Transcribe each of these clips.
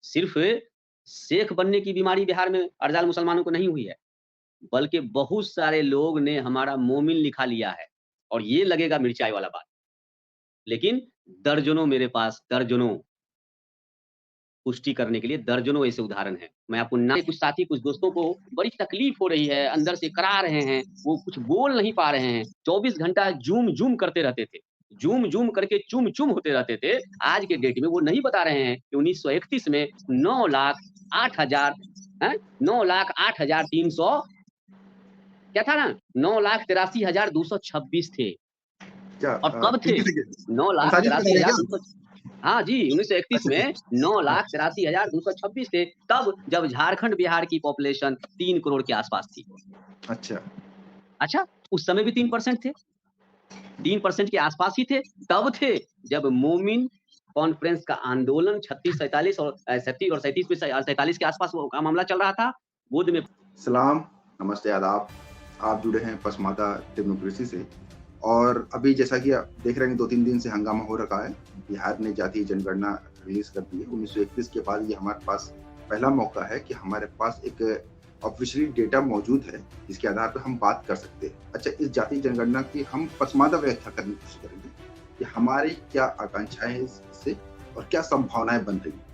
सिर्फ़ शेख बनने की बीमारी बिहार में अरजाल मुसलमानों को नहीं हुई है, बल्कि बहुत सारे लोग ने हमारा मोमिन लिखा लिया है और ये लगेगा मिर्चाई वाला बात। लेकिन दर्जनों मेरे पास दर्जनों पुष्टि करने के लिए दर्जनों ऐसे उदाहरण हैं। मैं आपको ना कुछ साथी, कुछ दोस्तों को बड़ी तकलीफ़ हो रही है, अंदर से करा रहे हैं, वो कुछ बोल नहीं पा रहे हैं। 24 घंटा ज़ूम-ज़ूम करते रहते थे। ज़ूम-ज़ूम करके चुम-चुम होते रहते थे। आज के डेट में वो नहीं बता रहे हैं कि 1931 में 9 लाख 8 हज़ार हैं? 9 लाख 8 हज़ार 300 क्या था ना? 9,83,226 थे क्या और कब थे? किस किस 9 लाख अंसाजी बता रहे हैं 83,200 हाँ जी, 1931 क्या? में हाँ, 9,83,226 थे, तब जब झारखंड, बिहार की पॉपुलेशन 3 करोड़ के आस-पास थी। अच्छा। अच्छा, उस समय भी 3% थे, 3% के आस-पास ही थे, तब थे जब मोमिन कॉन्फ्रेंस का आंदोलन 36-47 और 37 और 37 में 47 के आस-पास वो का मामला चल रहा था, गोद में सलाम, नमस्ते, आदाब। आप जुड़े हैं पसमादा डेमोक्रेसी से और अभी जैसा कि आप देख रहे हैं 2-3 दिन से हंगामा हो रखा है। बिहार ने जातीय जनगणना रिलीज़ कर दी है। 1931 के बाद ये हमारे पास पहला मौका है कि हमारे पास एक ऑफ़िशियली डेटा मौजूद है, जिसके आधार पर हम बात कर सकते हैं। अच्छा, इस जातीय जनगणना की हम पसमादा व्याख्या करने की कोशिश करेंगे कि हमारी क्या आकांक्षाएँ हैं इससे और क्या संभावनाएँ बन रही हैं।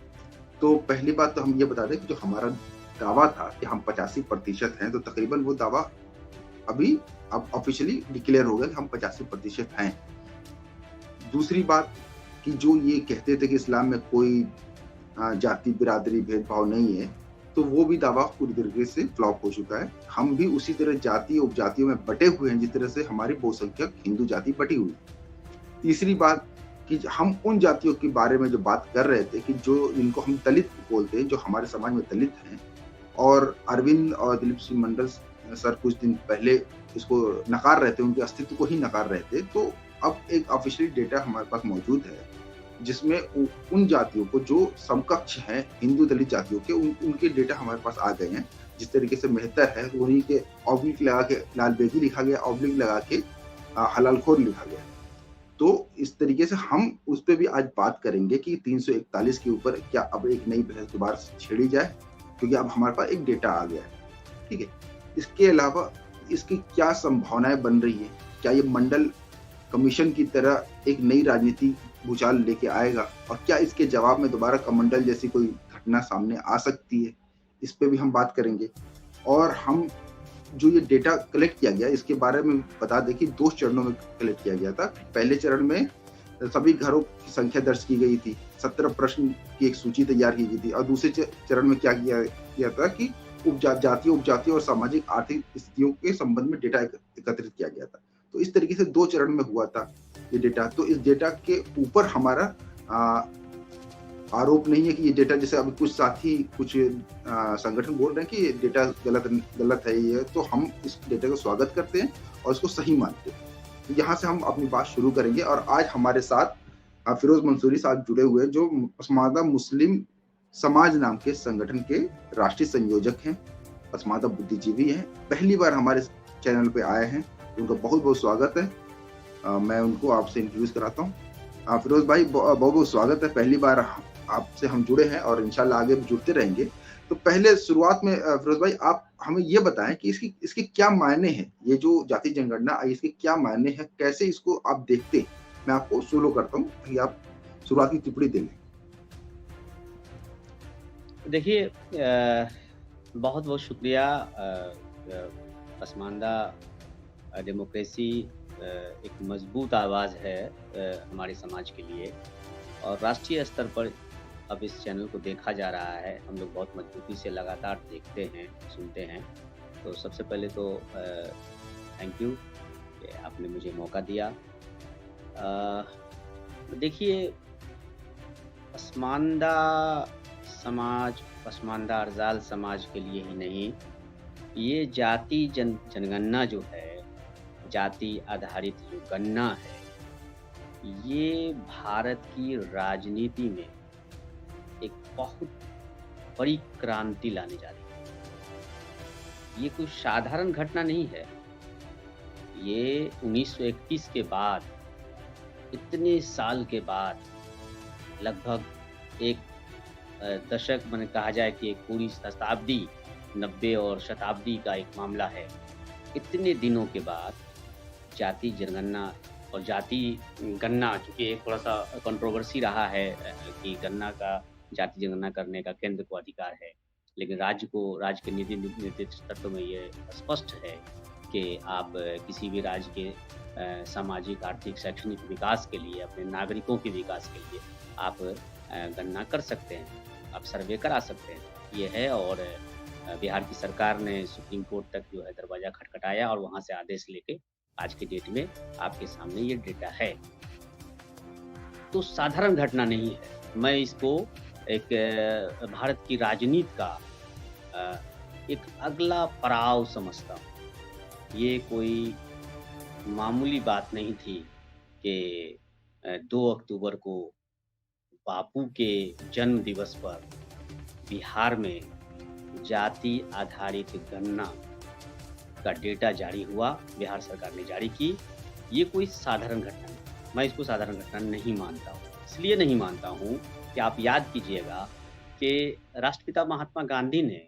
तो पहली बात तो हम ये बता दें कि जो हमारा दावा था कि हम 85% हैं, तो तकरीबन वो दावा अभी अब ऑफ़िशियली डिक्लेयर हो गया कि हम 85% हैं। दूसरी बात कि जो ये कहते थे कि इस्लाम में कोई जाति, बिरादरी, भेदभाव नहीं है, तो वो भी दावा पूरी तरीके से फ्लॉप हो चुका है। हम भी उसी तरह जाति, उपजातियों में बँटे हुए हैं, जिस तरह से हमारी बहुसंख्यक हिंदू जाति बँटी हुई है। तीसरी बात कि हम उन जातियों के बारे में जो बात कर रहे थे कि जो जिनको हम दलित बोलते हैं, जो हमारे समाज में दलित हैं और अरविंद और दिलीप सिंह मंडल सर कुछ दिन पहले इसको नकार रहे थे, उनके अस्तित्व को ही नकार रहे थे। तो अब एक ऑफ़िशियली डेटा हमारे पास मौजूद है, जिसमें उन जातियों को जो समकक्ष हैं हिंदू दलित जातियों के उनके डेटा हमारे पास आ गए हैं। जिस तरीके से मेहतर है, उन्हीं के ऑब्लिक लगा के लाल बेगी लिखा गया, ऑब्लिक लगा के हलालखोर लिखा गया। तो इस तरीके से हम उस पे भी आज बात करेंगे कि 341 के ऊपर क्या अब एक नई बहस दोबारा से छेड़ी जाए, क्योंकि अब हमारे पास एक डेटा आ गया है, ठीक है? इसके अलावा इसकी क्या संभावनाएँ बन रही हैं? क्या ये मंडल कमीशन की तरह एक नई राजनीति भूचाल लेके आएगा? और क्या इसके जवाब में दोबारा कमंडल जैसी कोई घटना सामने आ सकती है? इस पे भी हम बात करेंगे। और हम जो ये डेटा कलेक्ट किया गया, इसके बारे में बता दें कि 2 चरणों में कलेक्ट किया गया था। पहले चरण में सभी घरों की संख्या दर्ज की गई थी। 17 प्रश्न की एक सूची तैयार की गई थी और दूसरे चरण में क्या किया किया था कि उपजातीय और सामाजिक आर्थिक स्थितियों के संबंध में डेटा एकत्रित किया गया था। तो इस तरीके से 2 चरण में हुआ था ये डेटा। तो इस डेटा के ऊपर हमारा अ, आरोप नहीं है कि ये डेटा, जैसे अभी कुछ साथी कुछ संगठन बोल रहे हैं कि ये डेटा गलत है ये, तो हम इस डेटा को स्वागत करते हैं और इसको सही मानते हैं। तो यहाँ से हम अपनी बात शुरू करेंगे और आज हमारे साथ फिरोज मंसूरी साहब जुड़े हुए हैं, जो पसमादा मुस्लिम समाज नाम के संगठन के राष्ट्रीय संयोजक हैं, पसमादा बुद्धिजीवी हैं, पहली बार हमारे चैनल पे आए हैं। उनका बहुत बहुत स्वागत है। मैं उनको आपसे इंट्रोड्यूस कराता हूँ। फिरोज भाई, बहुत बहुत स्वागत है। पहली बार आपसे हम जुड़े हैं और इंशाल्लाह आगे भी जुड़ते रहेंगे। तो पहले शुरुआत में फिरोज भाई, आप हमें ये बताएं कि इसके क्या मायने हैं? ये जो जाति जनगणना आई, इसके क्या मायने हैं? कैसे इसको आप देखते हैं? मैं आपको सोलो करता हूँ कि आप शुरुआती टिप्पणी दें। देखिए बहुत-बहुत शुक्रिया पसमानदा डेमोक्रेसी एक मजबूत आवाज़ है हमारे समाज के लिए और राष्ट्रीय स्तर पर अब इस चैनल को देखा जा रहा है। हम लोग बहुत मजबूती से लगातार देखते हैं, सुनते हैं। तो सबसे पहले तो थैंक यू कि आपने मुझे मौका दिया। देखिए, पसमानदा समाज, पसमानदा अरज़ाल समाज के लिए ही नहीं, ये जाति जनगणना जो है, जाति आधारित जो गणना है, ये भारत की राजनीति में एक बहुत बड़ी क्रांति लाने जा रही है। ये कोई साधारण घटना नहीं है। ये 1931 के बाद, इतने साल के बाद, लगभग एक दशक माने कहा जाए कि एक पूरी शताब्दी 90 और शताब्दी का एक मामला है। इतने दिनों के बाद जाति जनगणना और जाति गणना, चूँकि एक थोड़ा-सा कंट्रोवर्सी रहा है कि गणना का जाति जनगणना करने का केंद्र को अधिकार है। लेकिन राज्य के निर्दिष्ट तत्व में ये स्पष्ट है कि आप किसी भी राज्य के सामाजिक, आर्थिक, शैक्षणिक विकास के लिए, अपने नागरिकों के विकास के लिए आप गणना कर सकते हैं, आप सर्वे करा सकते हैं। ये है और बिहार की सरकार ने सुप्रीम कोर्ट तक जो है दरवाज़ा खटखटाया और वहाँ से आदेश लेके आज के डेट में आपके सामने ये डेटा है। तो साधारण घटना नहीं है। मैं इसको एक भारत की राजनीति का एक अगला पड़ाव समझता हूँ। ये कोई मामूली बात नहीं थी कि 2 अक्टूबर को बापू के जन्म दिवस पर बिहार में जाति आधारित गणना का डेटा जारी हुआ, बिहार सरकार ने जारी की। ये कोई साधारण घटना नहीं, मैं इसको साधारण घटना नहीं मानता हूँ। इसलिए नहीं मानता हूँ कि आप याद कीजिएगा कि राष्ट्रपिता महात्मा गांधी ने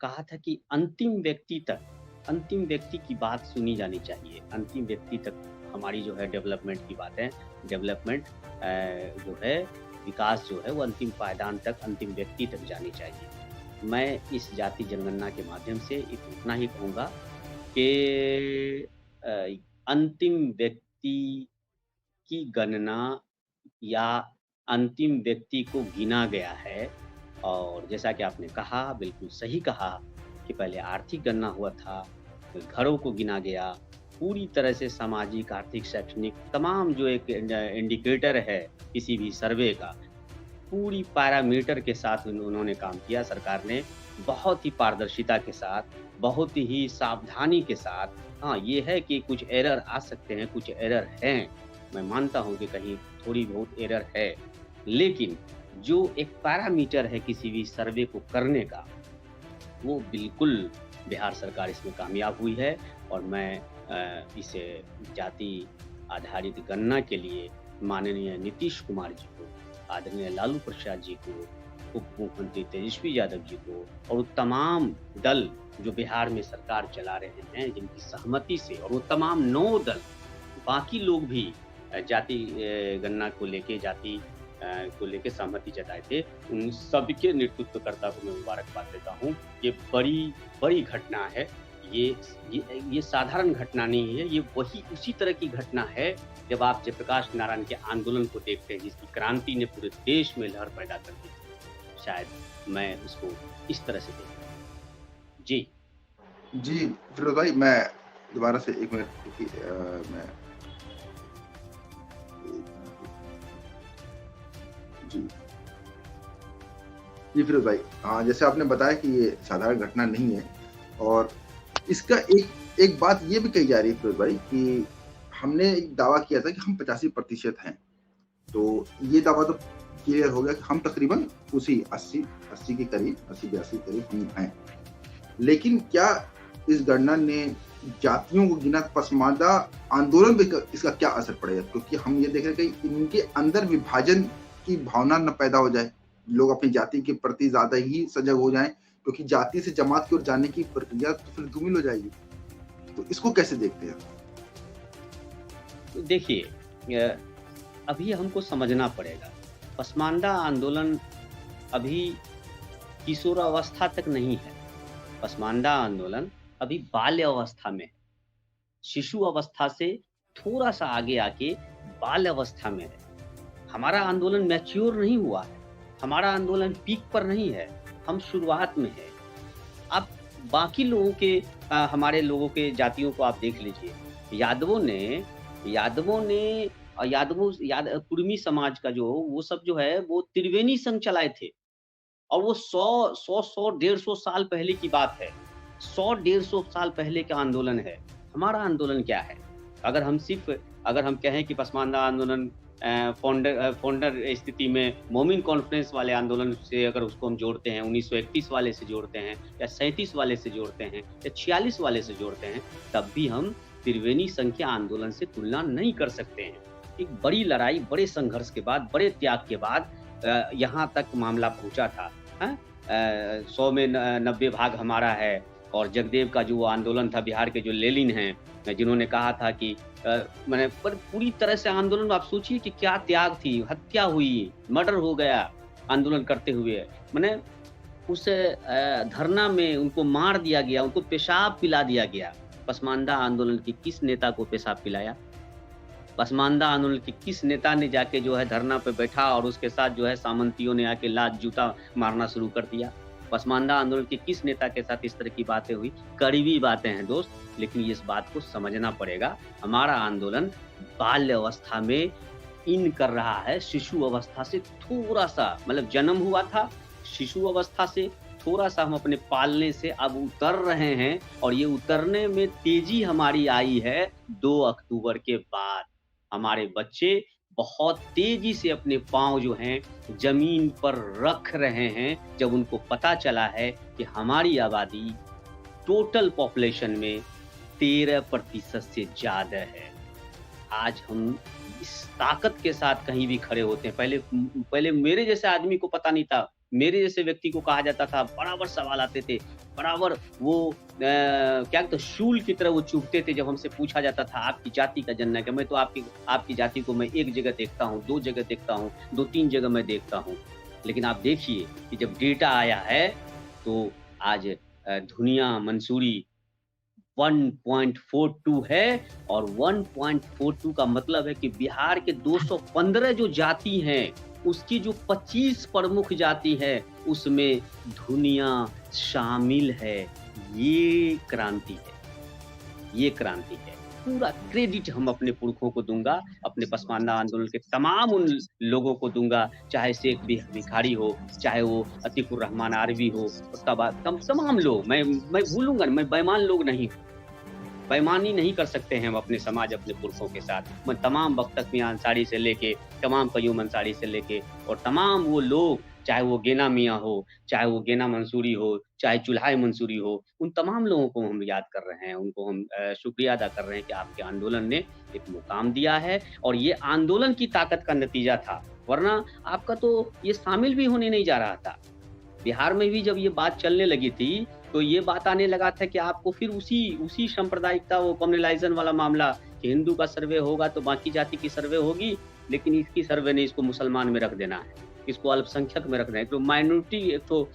कहा था कि अंतिम व्यक्ति की बात सुनी जानी चाहिए। अंतिम व्यक्ति तक हमारी जो है डेवलपमेंट की बातें, डेवलपमेंट जो है विकास जो है वो अंतिम पायदान तक, अंतिम व्यक्ति तक जानी चाहिए। मैं इस जाति जनगणना के माध्यम से इतना ही कहूँगा कि अंतिम व्यक्ति की गणना या अंतिम व्यक्ति को गिना गया है और जैसा कि आपने कहा, बिल्कुल सही कहा कि पहले आर्थिक गणना हुआ था, फिर घरों को गिना गया, पूरी तरह से सामाजिक, आर्थिक, शैक्षणिक तमाम जो एक इंडिकेटर है किसी भी सर्वे का, पूरी पैरामीटर के साथ उन्होंने काम किया। सरकार ने बहुत ही पारदर्शिता के साथ, बहुत ही सावधानी के साथ। हाँ, ये है कि कुछ एरर आ सकते हैं, कुछ एरर हैं। मैं मानता हूँ कि कहीं थोड़ी बहुत एरर है, लेकिन जो एक पैरामीटर है किसी भी सर्वे को करने का, वो बिल्कुल बिहार सरकार इसमें कामयाब हुई है और मैं इसे जाति आधारित गणना के लिए माननीय नीतीश कुमार जी को, आदरणीय लालू प्रसाद जी को, उप मुख्यमंत्री तेजस्वी यादव जी को और तमाम दल जो बिहार में सरकार चला रहे हैं, जिनकी सहमति से, और वो तमाम 9 दल, बाकी लोग भी जाति गणना को लेके सहमति जताए थे, उन सबके नेतृत्वकर्ता को मैं मुबारकबाद देता हूँ। ये बड़ी घटना है। ये साधारण घटना नहीं है, ये उसी तरह की घटना है जब आप जयप्रकाश नारायण के आंदोलन को देखते हैं, जिसकी क्रांति ने पूरे देश में लहर पैदा कर दी। शायद मैं उसको इस तरह से देखता हूँ। जी फिरोज भाई, मैं दोबारा से 1 मिनट मैं जी फिरोज भाई, हाँ, जैसे आपने बताया कि ये साधारण घटना नहीं है और इसका एक बात ये भी कही जा रही है फिरोज भाई कि हमने एक दावा किया था कि हम 85% हैं, तो ये दावा तो क्लियर हो गया कि हम तकरीबन उसी 80 के करीब, 80-82 के करीब हम हैं। लेकिन क्या इस गणना ने जातियों को गिना, पसमानदा आंदोलन पे इसका क्या असर पड़ेगा? क्योंकि हम ये देख रहे हैं कि इनके अंदर विभाजन की भावना न पैदा हो जाए, लोग अपनी जाति के प्रति ज्यादा ही सजग हो जाएं, क्योंकि जाति से जमात की ओर जाने की प्रक्रिया तो फिर धूमिल हो जाएगी। तो इसको कैसे देखते हैं? देखिए, अभी हमको समझना पड़ेगा, पसमानदा आंदोलन अभी किशोरावस्था तक नहीं है। पसमानदा आंदोलन अभी बाल्य अवस्था में है, शिशु अवस्था से थोड़ा सा आगे आके बाल्य अवस्था में है। हमारा आंदोलन मैच्योर नहीं हुआ है, हमारा आंदोलन पीक पर नहीं है, हम शुरुआत में है। आप बाकी लोगों के हमारे लोगों के जातियों को आप देख लीजिए। कुर्मी समाज का वो सब जो है वो त्रिवेणी संघ चलाए थे और वो 100-150 साल पहले की बात है। 100-150 साल पहले का आंदोलन है। हमारा आंदोलन क्या है? अगर हम कहें कि पसमानदा आंदोलन फाउंडर स्थिति में मोमिन कॉन्फ्रेंस वाले आंदोलन से अगर उसको हम जोड़ते हैं, 1931 वाले से जोड़ते हैं या 37 वाले से जोड़ते हैं या 46 वाले से जोड़ते हैं, तब भी हम त्रिवेणी संघ के आंदोलन से तुलना नहीं कर सकते हैं। एक बड़ी लड़ाई, बड़े संघर्ष के बाद, बड़े त्याग के बाद यहाँ तक मामला पहुँचा था, हैं? 100 में न 90 भाग हमारा है और जगदेव का जो वो आंदोलन था, बिहार के जो लेनिन हैं, जिन्होंने कहा था कि माने पर पूरी तरह से आंदोलन आप सोचिए कि क्या त्याग थी, हत्या हुई, मर्डर हो गया आंदोलन करते हुए। माने उस धरना में उनको मार दिया गया, उनको पेशाब पिला दिया गया। पसमानदा आंदोलन के किस नेता को पेशाब पिलाया? पसमानदा आंदोलन के किस नेता ने जाके जो है धरना पे बैठा और उसके साथ जो है सामंतियों ने आके लात जूता मारना शुरू कर दिया? पसमानदा आंदोलन के किस नेता के साथ इस तरह की बातें हुई? कड़वी बातें हैं दोस्त, लेकिन इस बात को समझना पड़ेगा। हमारा आंदोलन बाल्य अवस्था में इन कर रहा है, शिशु अवस्था से थोड़ा-सा मतलब जन्म हुआ था, शिशु अवस्था से थोड़ा-सा हम अपने पालने से अब उतर रहे हैं और ये उतरने में तेज़ी हमारी आई है 2 अक्टूबर के बाद। हमारे बच्चे बहुत तेज़ी से अपने पाँव जो हैं ज़मीन पर रख रहे हैं, जब उनको पता चला है कि हमारी आबादी टोटल पॉपुलेशन में 13% से ज़्यादा है। आज हम इस ताकत के साथ कहीं भी खड़े होते हैं। पहले मेरे जैसे आदमी को पता नहीं था, मेरे जैसे व्यक्ति को कहा जाता था, बराबर सवाल आते थे, बराबर वो क्या कहते हैं शूल की तरह वो चुभते थे जब हमसे पूछा जाता था आपकी जाति का जानना है क्या? मैं तो आपकी जाति को मैं एक जगह देखता हूँ, 2 जगह देखता हूँ, 2-3 जगह मैं देखता हूँ। लेकिन आप देखिए कि जब डेटा आया है, तो आज धुनिया मंसूरी 1.42 है और 1.42 का मतलब है कि बिहार के 215 जो जाति हैं, उसकी जो 25 प्रमुख जाति है, उसमें धुनिया शामिल है। ये क्रांति है, ये क्रांति है। पूरा क्रेडिट हम अपने पुरखों को दूँगा, अपने पसमानदा आंदोलन के तमाम उन लोगों को दूँगा, चाहे शेख भिखारी हो, चाहे वो अतीकुर रहमान आरवी हो, उसका बाद तमाम लोग मैं भूलूँगा नहीं, मैं बेईमान लोग नहीं हूँ। बेईमानी नहीं कर सकते हैं हम अपने समाज, अपने पुरखों के साथ। मैं तमाम बख्तक मियाँ अंसारी से लेके, तमाम क़य्यूम अंसारी से लेके और तमाम वो लोग, चाहे वो गेना मियाँ हो, चाहे वो गेना मंसूरी हो, चाहे चुल्हाए मंसूरी हो, उन तमाम लोगों को हम याद कर रहे हैं, उनको हम शुक्रिया अदा कर रहे हैं कि आपके आंदोलन ने एक मुकाम दिया है और ये आंदोलन की ताकत का नतीजा था, वरना आपका तो ये शामिल भी होने नहीं जा रहा था। बिहार में भी जब ये बात चलने लगी थी, तो ये बात आने लगा था कि आपको फिर उसी सांप्रदायिकता वो कम्युनलाइज़ेशन वाला मामला कि हिंदू का सर्वे होगा तो बाकी जाति की सर्वे होगी, लेकिन इसकी सर्वे नहीं, इसको मुसलमान में रख देना है, इसको अल्पसंख्यक में रखना है। तो माइनॉरिटी एक तो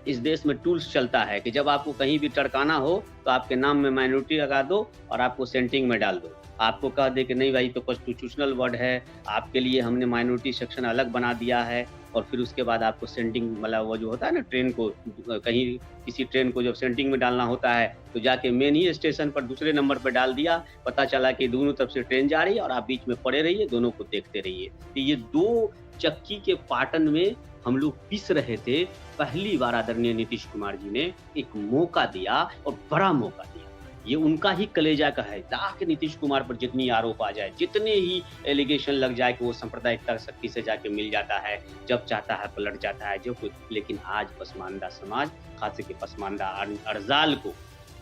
इस देश में टूल्स चलता है कि जब आपको कहीं भी टरकाना हो, तो आपके नाम में माइनॉरिटी लगा दो और आपको सेंटिंग में डाल दो। आपको कह दे कि नहीं भाई तो कॉन्स्टिट्यूशनल वर्ड है, आपके लिए हमने माइनॉरिटी सेक्शन अलग बना दिया है और फिर उसके बाद आपको सेंटिंग मतलब वो जो होता है ना ट्रेन को कहीं किसी ट्रेन को जब सेंटिंग में डालना होता है, तो जाके मेन ही स्टेशन पर दूसरे नंबर पे डाल दिया, पता चला कि दोनों तरफ से ट्रेन जा रही है और आप बीच में पड़े रहिए, दोनों को देखते रहिए। तो ये 2 चक्की के पाटन में हम लोग पिस रहे थे। पहली बार आदरणीय नीतीश कुमार जी ने एक मौका दिया और बड़ा मौका दिया। ये उनका ही कलेजा का है। लाख नीतीश कुमार पर जितनी आरोप आ जाए, जितने ही एलिगेशन लग जाए कि वो सांप्रदायिकता शक्ति से जाके मिल जाता है, जब चाहता है पलट जाता है, जो कुछ। लेकिन आज पसमानदा समाज, खास करके पसमानदा अर्जाल को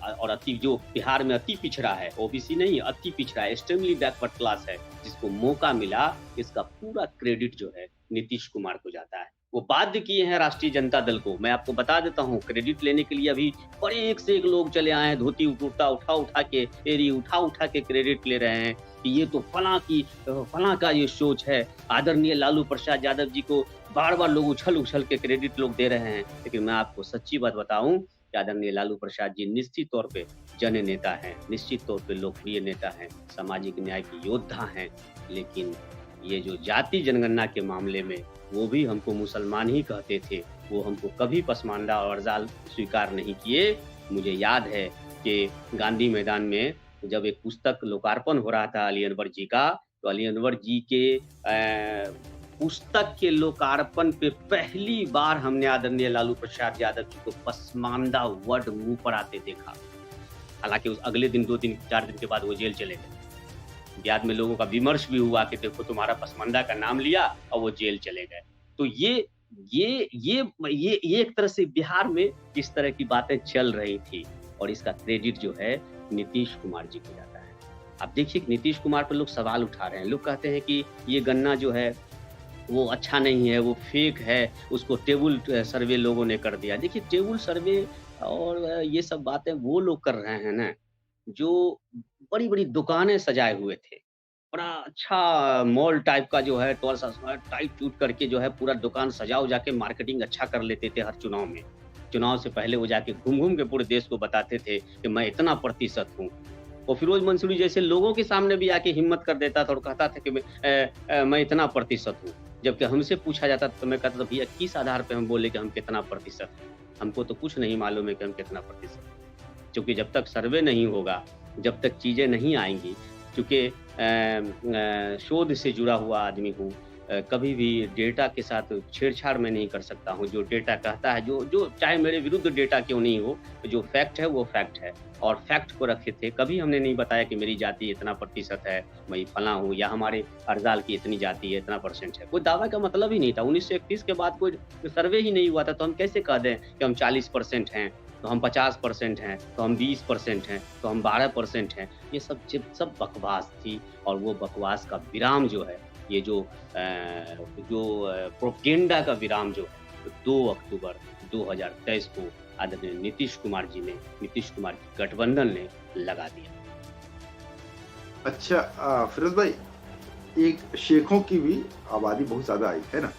और जो बिहार में अति पिछड़ा है, ओबीसी नहीं अति पिछड़ा है, एक्सट्रीमली बैकवर्ड क्लास है, जिसको मौका मिला, इसका पूरा क्रेडिट जो है नीतीश कुमार को जाता है। वो बाध्य किए हैं राष्ट्रीय जनता दल को। मैं आपको बता देता हूँ, क्रेडिट लेने के लिए अभी बड़े एक से एक लोग चले आए हैं, धोती उठा के एरी उठा के क्रेडिट ले रहे हैं कि ये तो फलां का ये सोच है। आदरणीय लालू प्रसाद यादव जी को बार-बार लोग उछल के क्रेडिट लोग दे रहे हैं। लेकिन मैं आपको सच्ची बात बताऊँ कि आदरणीय लालू प्रसाद जी निश्चित तौर पे जन नेता हैं, निश्चित तौर पे लोकप्रिय नेता हैं, सामाजिक न्याय के योद्धा हैं। लेकिन ये जो जाति जनगणना के मामले में वो भी हमको मुसलमान ही कहते थे, वो हमको कभी पसमानदा और अर्जाल स्वीकार नहीं किए। मुझे याद है कि गांधी मैदान में जब एक पुस्तक लोकार्पण हो रहा था अली अनवर जी का, तो अली अनवर जी के पुस्तक के लोकार्पण पे पहली बार हमने आदरणीय लालू प्रसाद यादव जी को पसमानदा वर्ड मुँह पर आते देखा। हालांकि उस अगले दिन 2 दिन 4 दिन के बाद वो जेल चले गए। बाद में लोगों का विमर्श भी हुआ कि देखो तुम्हारा पसमानदा का नाम लिया और वो जेल चले गए। तो ये एक तरह से बिहार में किस तरह की बातें चल रही थी और इसका क्रेडिट जो है नीतीश कुमार जी को जाता है। आप देखिए नीतीश कुमार पर लोग सवाल उठा रहे हैं। लोग कहते हैं कि ये गन्ना जो है वो अच्छा नहीं है, वो फेक है, उसको टेबल सर्वे लोगों ने कर दिया। देखिए टेबल सर्वे और ये सब बातें वो लोग कर रहे हैं ना, जो बड़ी-बड़ी दुकानें सजाए हुए थे। बड़ा अच्छा मॉल टाइप का जो है थोड़ा-सा टाइट-टूट करके जो है पूरा दुकान सजा-वजा के मार्केटिंग अच्छा कर लेते थे हर चुनाव में। चुनाव से पहले वो जाके घूम-घूम के पूरे देश को बताते थे कि मैं इतना प्रतिशत हूँ। वो फिरोज़ मंसूरी जैसे लोगों के सामने भी आके हिम्मत कर देता था और कहता था कि मैं इतना प्रतिशत हूँ। जबकि हमसे पूछा जाता तो मैं कहता था भैया किस आधार पे हम बोले कि हम कितना प्रतिशत हैं? हमको तो कुछ नहीं मालूम है कि हम कितना प्रतिशत हैं। क्योंकि जब तक सर्वे नहीं होगा, जब तक चीज़ें नहीं आएँगी, चूँकि शोध से जुड़ा हुआ आदमी हूँ, कभी भी डेटा के साथ छेड़छाड़ मैं नहीं कर सकता हूँ। जो डेटा कहता है, जो जो चाहे मेरे विरुद्ध डेटा क्यों नहीं हो, जो फैक्ट है वो फैक्ट है और फैक्ट को रखे थे। कभी हमने नहीं बताया कि मेरी जाति इतना प्रतिशत है, मैं फलाँ हूँ या हमारे अर्ज़ाल की इतनी जाति है, इतना परसेंट है। कोई दावा का मतलब ही नहीं था। 1931 के बाद कोई सर्वे ही नहीं हुआ था, तो हम कैसे कह दें कि हम 40% हैं, तो हम 50% हैं, तो हम 20% हैं, तो हम 12% हैं। ये सब बकवास थी और वो बकवास का विराम जो है, ये प्रोपेगेंडा का विराम जो है, 2 अक्टूबर 2023 को आदरणीय नीतीश कुमार जी ने, नीतीश कुमार की गठबंधन ने लगा दिया। अच्छा फिरोज भाई, एक शेखों की भी आबादी बहुत ज़्यादा आई, है ना?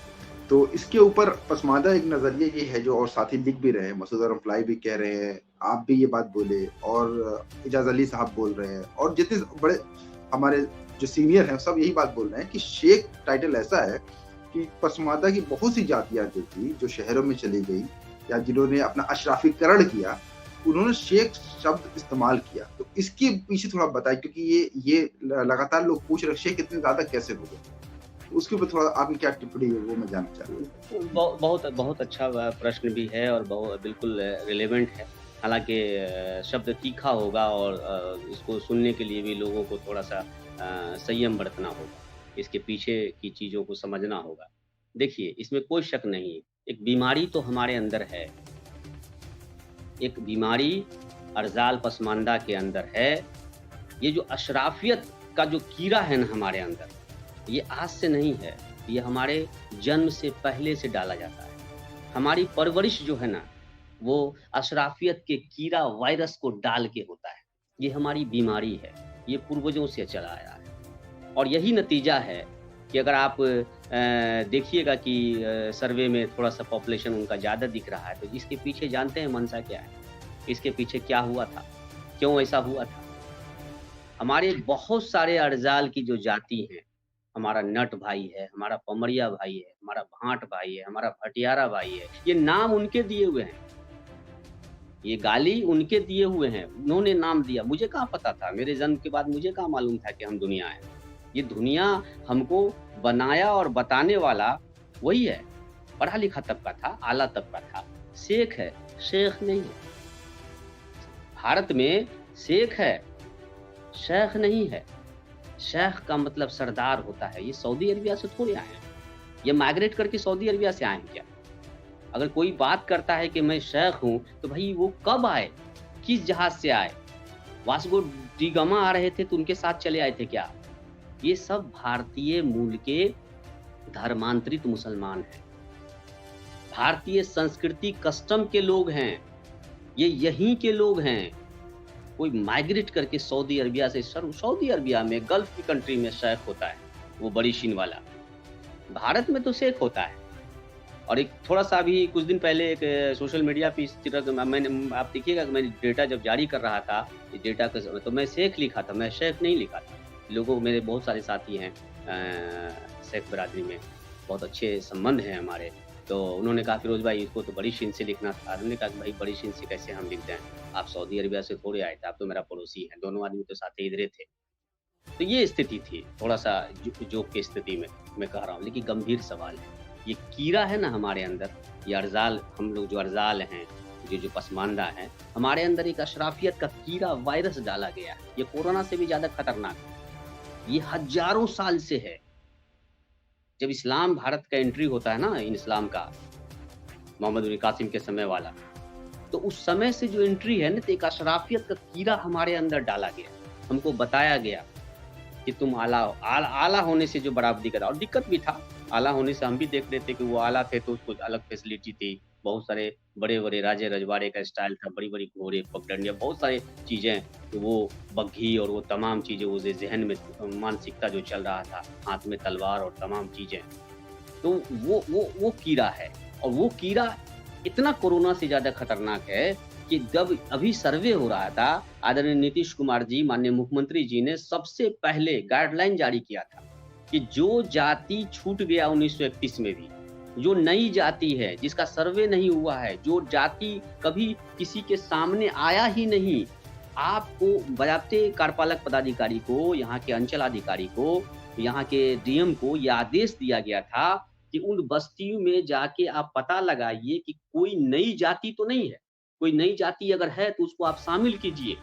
तो इसके ऊपर पसमानदा एक नज़रिया ये है जो और साथी लिख भी रहे हैं, मसूद अज़हर अम्पलाई भी कह रहे हैं, आप भी ये बात बोले और इजाज़ अली साहब बोल रहे हैं और जितने बड़े हमारे जो सीनियर हैं सब यही बात बोल रहे हैं कि शेख टाइटल ऐसा है कि पसमानदा की बहुत सी जातियाँ जो थी, जो शहरों में चली गई या जिन्होंने अपना अशराफीकरण किया, उन्होंने शेख शब्द इस्तेमाल किया। तो इसके पीछे थोड़ा बताइए क्योंकि ये लगातार लोग पूछ रहे हैं शेख इतने ज़्यादा कैसे हो गए? तो उसके ऊपर थोड़ा आपकी क्या टिप्पणी है वो मैं जानना चाह रहा हूँ। बहुत बहुत अच्छा प्रश्न भी है और बिल्कुल रिलेवेंट है। हालाँकि शब्द तीखा होगा और इसको सुनने के लिए भी लोगों को थोड़ा-सा संयम बरतना होगा। इसके पीछे की चीज़ों को समझना होगा। देखिए, इसमें कोई शक नहीं, एक बीमारी तो हमारे अंदर है। एक बीमारी अर्ज़ाल पसमानदा के अंदर है। ये जो अशराफ़ियत का जो कीड़ा है ना हमारे अंदर, ये आज से नहीं है, ये हमारे जन्म से पहले से डाला जाता है। हमारी परवरिश जो है ना, वो अशराफ़ियत के कीड़ा वायरस को डाल के होता है। ये हमारी बीमारी है, ये पूर्वजों से चला आया है और यही नतीजा है कि अगर आप देखिएगा कि सर्वे में थोड़ा-सा पॉपुलेशन उनका ज़्यादा दिख रहा है, तो इसके पीछे जानते हैं मंशा क्या है? इसके पीछे क्या हुआ था? क्यों ऐसा हुआ था? हमारे बहुत सारे अर्ज़ाल की जो जाति हैं, हमारा नट भाई है, हमारा पमरिया भाई है, हमारा भाट भाई है, हमारा भटियारा भाई है, ये नाम उनके दिए हुए हैं। ये गाली उनके दिए हुए हैं, उन्होंने नाम दिया। मुझे कहाँ पता था? मेरे जन्म के बाद मुझे कहाँ मालूम था कि हम दुनिया हैं? ये दुनिया हमको बनाया और बताने वाला वही है। पढ़ा-लिखा तबका था, आला तबका था। शेख है, शेख नहीं है। भारत में शेख है, शेख नहीं है। शेख का मतलब सरदार होता है। ये सऊदी अरबिया से थोड़ी आए हैं। ये माइग्रेट करके सऊदी अरबिया से आए हैं क्या? अगर कोई बात करता है कि मैं शेख हूँ, तो भई वो कब आए? किस जहाज़ से आए? वास्को डी गामा आ रहे थे तो उनके साथ चले आए थे क्या? ये सब भारतीय मूल के धर्मांतरित मुसलमान हैं। भारतीय संस्कृति कस्टम के लोग हैं। ये यहीं के लोग हैं। कोई माइग्रेट करके सऊदी अरबिया से सऊदी अरबिया में गल्फ की कंट्री में शेख होता है, वो बड़ी शीन वाला। भारत में तो शेख होता है। और एक थोड़ा-सा अभी कुछ दिन पहले एक सोशल मीडिया पे इस तरह का मैंने आप देखिएगा कि मैंने डेटा जब जारी कर रहा था, ये डेटा का तो मैं शेख लिखा था, मैं शेख नहीं लिखा था। लोगों मेरे बहुत सारे साथी हैं शेख बिरादरी में, बहुत अच्छे संबंध हैं हमारे। तो उन्होंने कहा फिरोज़ भाई इसको तो बड़ी शीन से लिखना था। हमने कहा कि भाई बड़ी शीन से कैसे हम लिख दें? आप सऊदी अरबिया से थोड़े आए थे, आप तो मेरा पड़ोसी हैं, दोनों आदमी तो साथ ही इधरे थे। तो ये स्थिति थी, थोड़ा-सा जोक की स्थिति में मैं कह रहा हूँ, लेकिन गंभीर सवाल है। ये कीड़ा है ना हमारे अंदर, ये अर्ज़ाल हम लोग जो अर्ज़ाल हैं, जो पसमानदा हैं, हमारे अंदर एक अशराफियत का कीड़ा वायरस डाला गया है। ये कोरोना से भी ज़्यादा खतरनाक है। ये हज़ारों साल से है। जब इस्लाम भारत का एंट्री होता है ना इस्लाम का, मोहम्मद बिन कासिम के समय वाला, तो उस समय से जो एंट्री है ना, तो एक अशराफियत का कीड़ा हमारे अंदर डाला गया। हमको बताया गया कि तुम आला होने से जो बराबरी का था और दिक्कत भी था। आला होने से हम भी देख रहे थे कि वो आला थे तो उसको अलग फैसिलिटी थी। बहुत सारे बड़े-बड़े राजे-रजवाड़े का स्टाइल था, बड़ी-बड़ी घोड़े, पगडंडियाँ, बहुत सारी चीज़ें, वो बग्घी और वो तमाम चीज़ें वो ज़हन में मानसिकता जो चल रहा था, हाथ में तलवार और तमाम चीज़ें। तो वो कीड़ा है और वो कीड़ा इतना कोरोना से ज़्यादा खतरनाक है कि जब अभी सर्वे हो रहा था, आदरणीय नीतीश कुमार जी, माननीय मुख्यमंत्री जी ने सबसे पहले गाइडलाइन जारी किया था कि जो जाति छूट गया 1931 में भी, जो नई जाति है, जिसका सर्वे नहीं हुआ है, जो जाति कभी किसी के सामने आया ही नहीं, आपको बजाते कार्यपालक पदाधिकारी को, यहाँ के अंचल अधिकारी को, यहाँ के डीएम को ये आदेश दिया गया था कि उन बस्तियों में जाके आप पता लगाइए कि कोई नई जाति तो नहीं है। कोई नई जाति अगर है तो उसको आप शामिल कीजिए।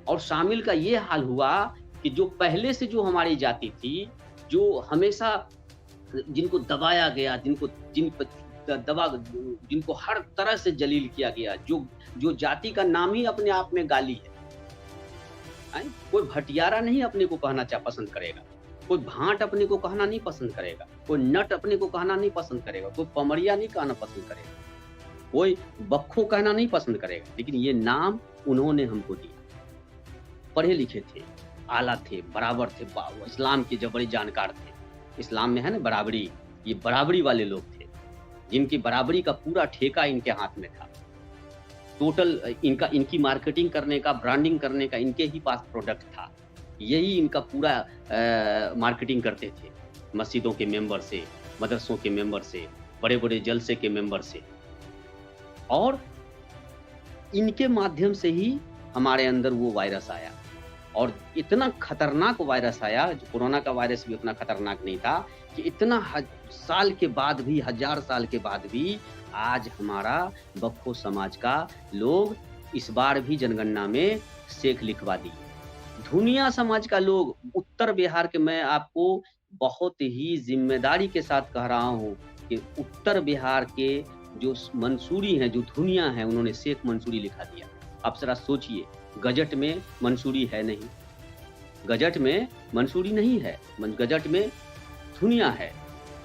और शामिल का ये हाल हुआ कि जो पहले से जो हमारी जाति थी, जो हमेशा जिनको दबाया गया, जिन प दबा जिनको हर तरह से जलील किया गया, जो जाति का नाम ही अपने आप में गाली है। हैं? कोई भटियारा नहीं अपने को कहना पसंद करेगा, कोई भांट अपने को कहना नहीं पसंद करेगा, कोई नट अपने को कहना नहीं पसंद करेगा, कोई पमरिया नहीं कहना पसंद करेगा, कोई बख्खो कहना नहीं पसंद करेगा, लेकिन ये नाम उन्होंने हमको दिया। पढ़े लिखे थे, आला थे, बराबर थे, इस्लाम के जो बड़े जानकार थे। इस्लाम में है ना बराबरी, ये बराबरी वाले लोग थे, जिनकी बराबरी का पूरा ठेका इनके हाथ में था। टोटल इनकी मार्केटिंग करने का, ब्रांडिंग करने का इनके ही पास प्रोडक्ट था। यही इनका पूरा मार्केटिंग करते थे, मस्जिदों के मेंबर से, मदरसों के मेंबर से, बड़े-बड़े जलसे के मेंबर से। और इनके माध्यम से ही हमारे अंदर वो वायरस आया और इतना खतरनाक वायरस आया, जो कोरोना का वायरस भी उतना खतरनाक नहीं था कि इतना साल के बाद भी, 1000 साल के बाद भी आज हमारा बख्खो समाज का लोग इस बार भी जनगणना में शेख लिखवा दिए। धुनिया समाज का लोग, उत्तर बिहार के, मैं आपको बहुत ही ज़िम्मेदारी के साथ कह रहा हूँ कि उत्तर बिहार के जो मंसूरी हैं, जो धुनिया हैं, उन्होंने शेख मंसूरी लिखा दिया। आप ज़रा सोचिए, गजट में मंसूरी है नहीं, गजट में मंसूरी नहीं है, गजट में धुनिया है।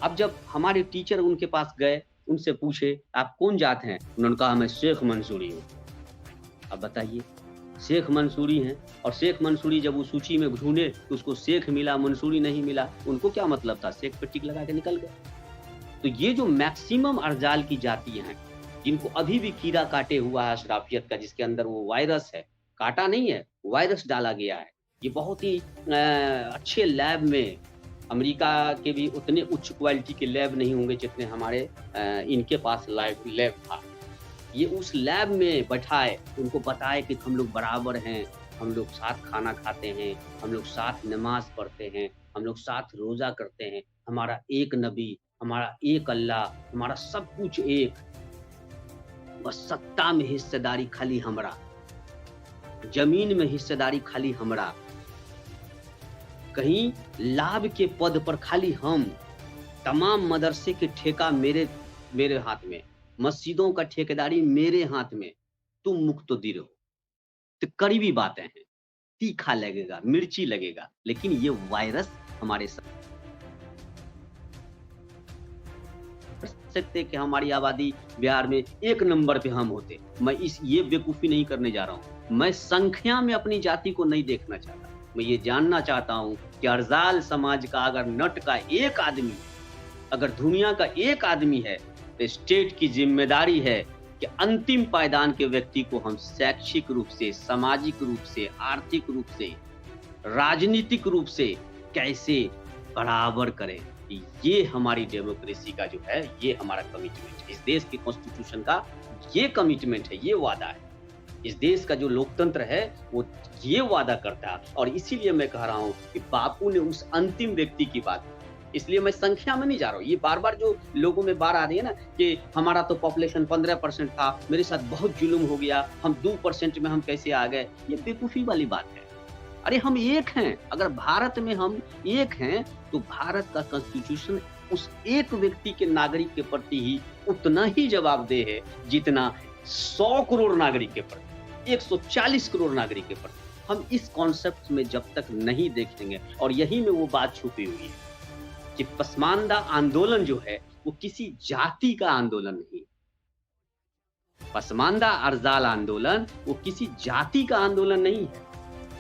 अब जब हमारे टीचर उनके पास गए, उनसे पूछे आप कौन जात हैं? उन्होंने कहा मैं शेख मंसूरी हूँ। अब बताइए, शेख मंसूरी हैं और शेख मंसूरी जब वो सूची में ढूंढे तो उसको शेख मिला, मंसूरी नहीं मिला। उनको क्या मतलब था? शेख पे टिक लगा के निकल गए। तो ये जो मैक्सिमम अर्जाल की जातियां हैं, जिनको अभी भी कीड़ा काटे हुआ है अशराफियत का, जिसके अंदर वो वायरस है, काटा नहीं है, वायरस डाला गया है। ये बहुत ही अच्छे लैब में, अमेरिका के भी उतने उच्च क्वालिटी के लैब नहीं होंगे जितने हमारे इनके पास लैब था। ये उस लैब में बैठाए, उनको बताए कि हम लोग बराबर हैं, हम लोग साथ खाना खाते हैं, हम लोग साथ नमाज पढ़ते हैं, हम लोग साथ रोज़ा करते हैं, हमारा एक नबी, हमारा एक अल्लाह, हमारा सब कुछ एक, बस सत्ता में हिस्सेदारी खाली हमरा, जमीन में हिस्सेदारी खाली हमरा, कहीं लाभ के पद पर खाली हम, तमाम मदरसे के ठेका मेरे हाथ में, मस्जिदों का ठेकेदारी मेरे हाथ में, तुम मुक्तदिर हो। तो कड़वी बातें हैं, तीखा लगेगा, मिर्ची लगेगा, लेकिन ये वायरस हमारे सकते कि हमारी आबादी बिहार में 1 नंबर पे हम होते। मैं ये बेवकूफ़ी नहीं करने जा रहा हूँ। मैं संख्या में अपनी जाति को नहीं देखना चाहता। मैं ये जानना चाहता हूँ कि अर्जाल समाज का अगर नट का एक आदमी, अगर दुनिया का एक आदमी है, तो स्टेट की जिम्मेदारी है कि अंतिम पायदान के व्यक्ति को हम शैक्षिक रूप से, सामाजिक रूप से, आर्थिक रूप से, राजनीतिक रूप से कैसे बराबर करें। ये हमारी डेमोक्रेसी का जो है, ये हमारा कमिटमेंट है। इस देश के कॉन्स्टिट्यूशन का ये कमिटमेंट है, ये वादा है। इस देश का जो लोकतंत्र है वो ये वादा करता है। और इसीलिए मैं कह रहा हूँ कि बापू ने उस अंतिम व्यक्ति की बात, इसलिए मैं संख्या में नहीं जा रहा हूँ। ये बार-बार जो लोगों में बात आ रही है ना कि हमारा तो पॉपुलेशन 15% था, मेरे साथ बहुत जुल्म हो गया, हम 2% में हम कैसे आ गए, ये बेवकूफ़ी वाली बात है। अरे हम एक हैं, अगर भारत में हम एक हैं तो भारत का कॉन्स्टिट्यूशन उस एक व्यक्ति के नागरिक के प्रति ही उतना ही जवाबदेह है जितना 100 करोड़ नागरिक के प्रति, 140 करोड़ नागरिक के प्रति। हम इस कॉन्सेप्ट में जब तक नहीं देखेंगे, और यही में वो बात छुपी हुई है, कि पसमानदा आंदोलन जो है वो किसी जाति का आंदोलन नहीं है। पसमानदा अरजाल आंदोलन वो किसी जाति का आंदोलन नहीं है,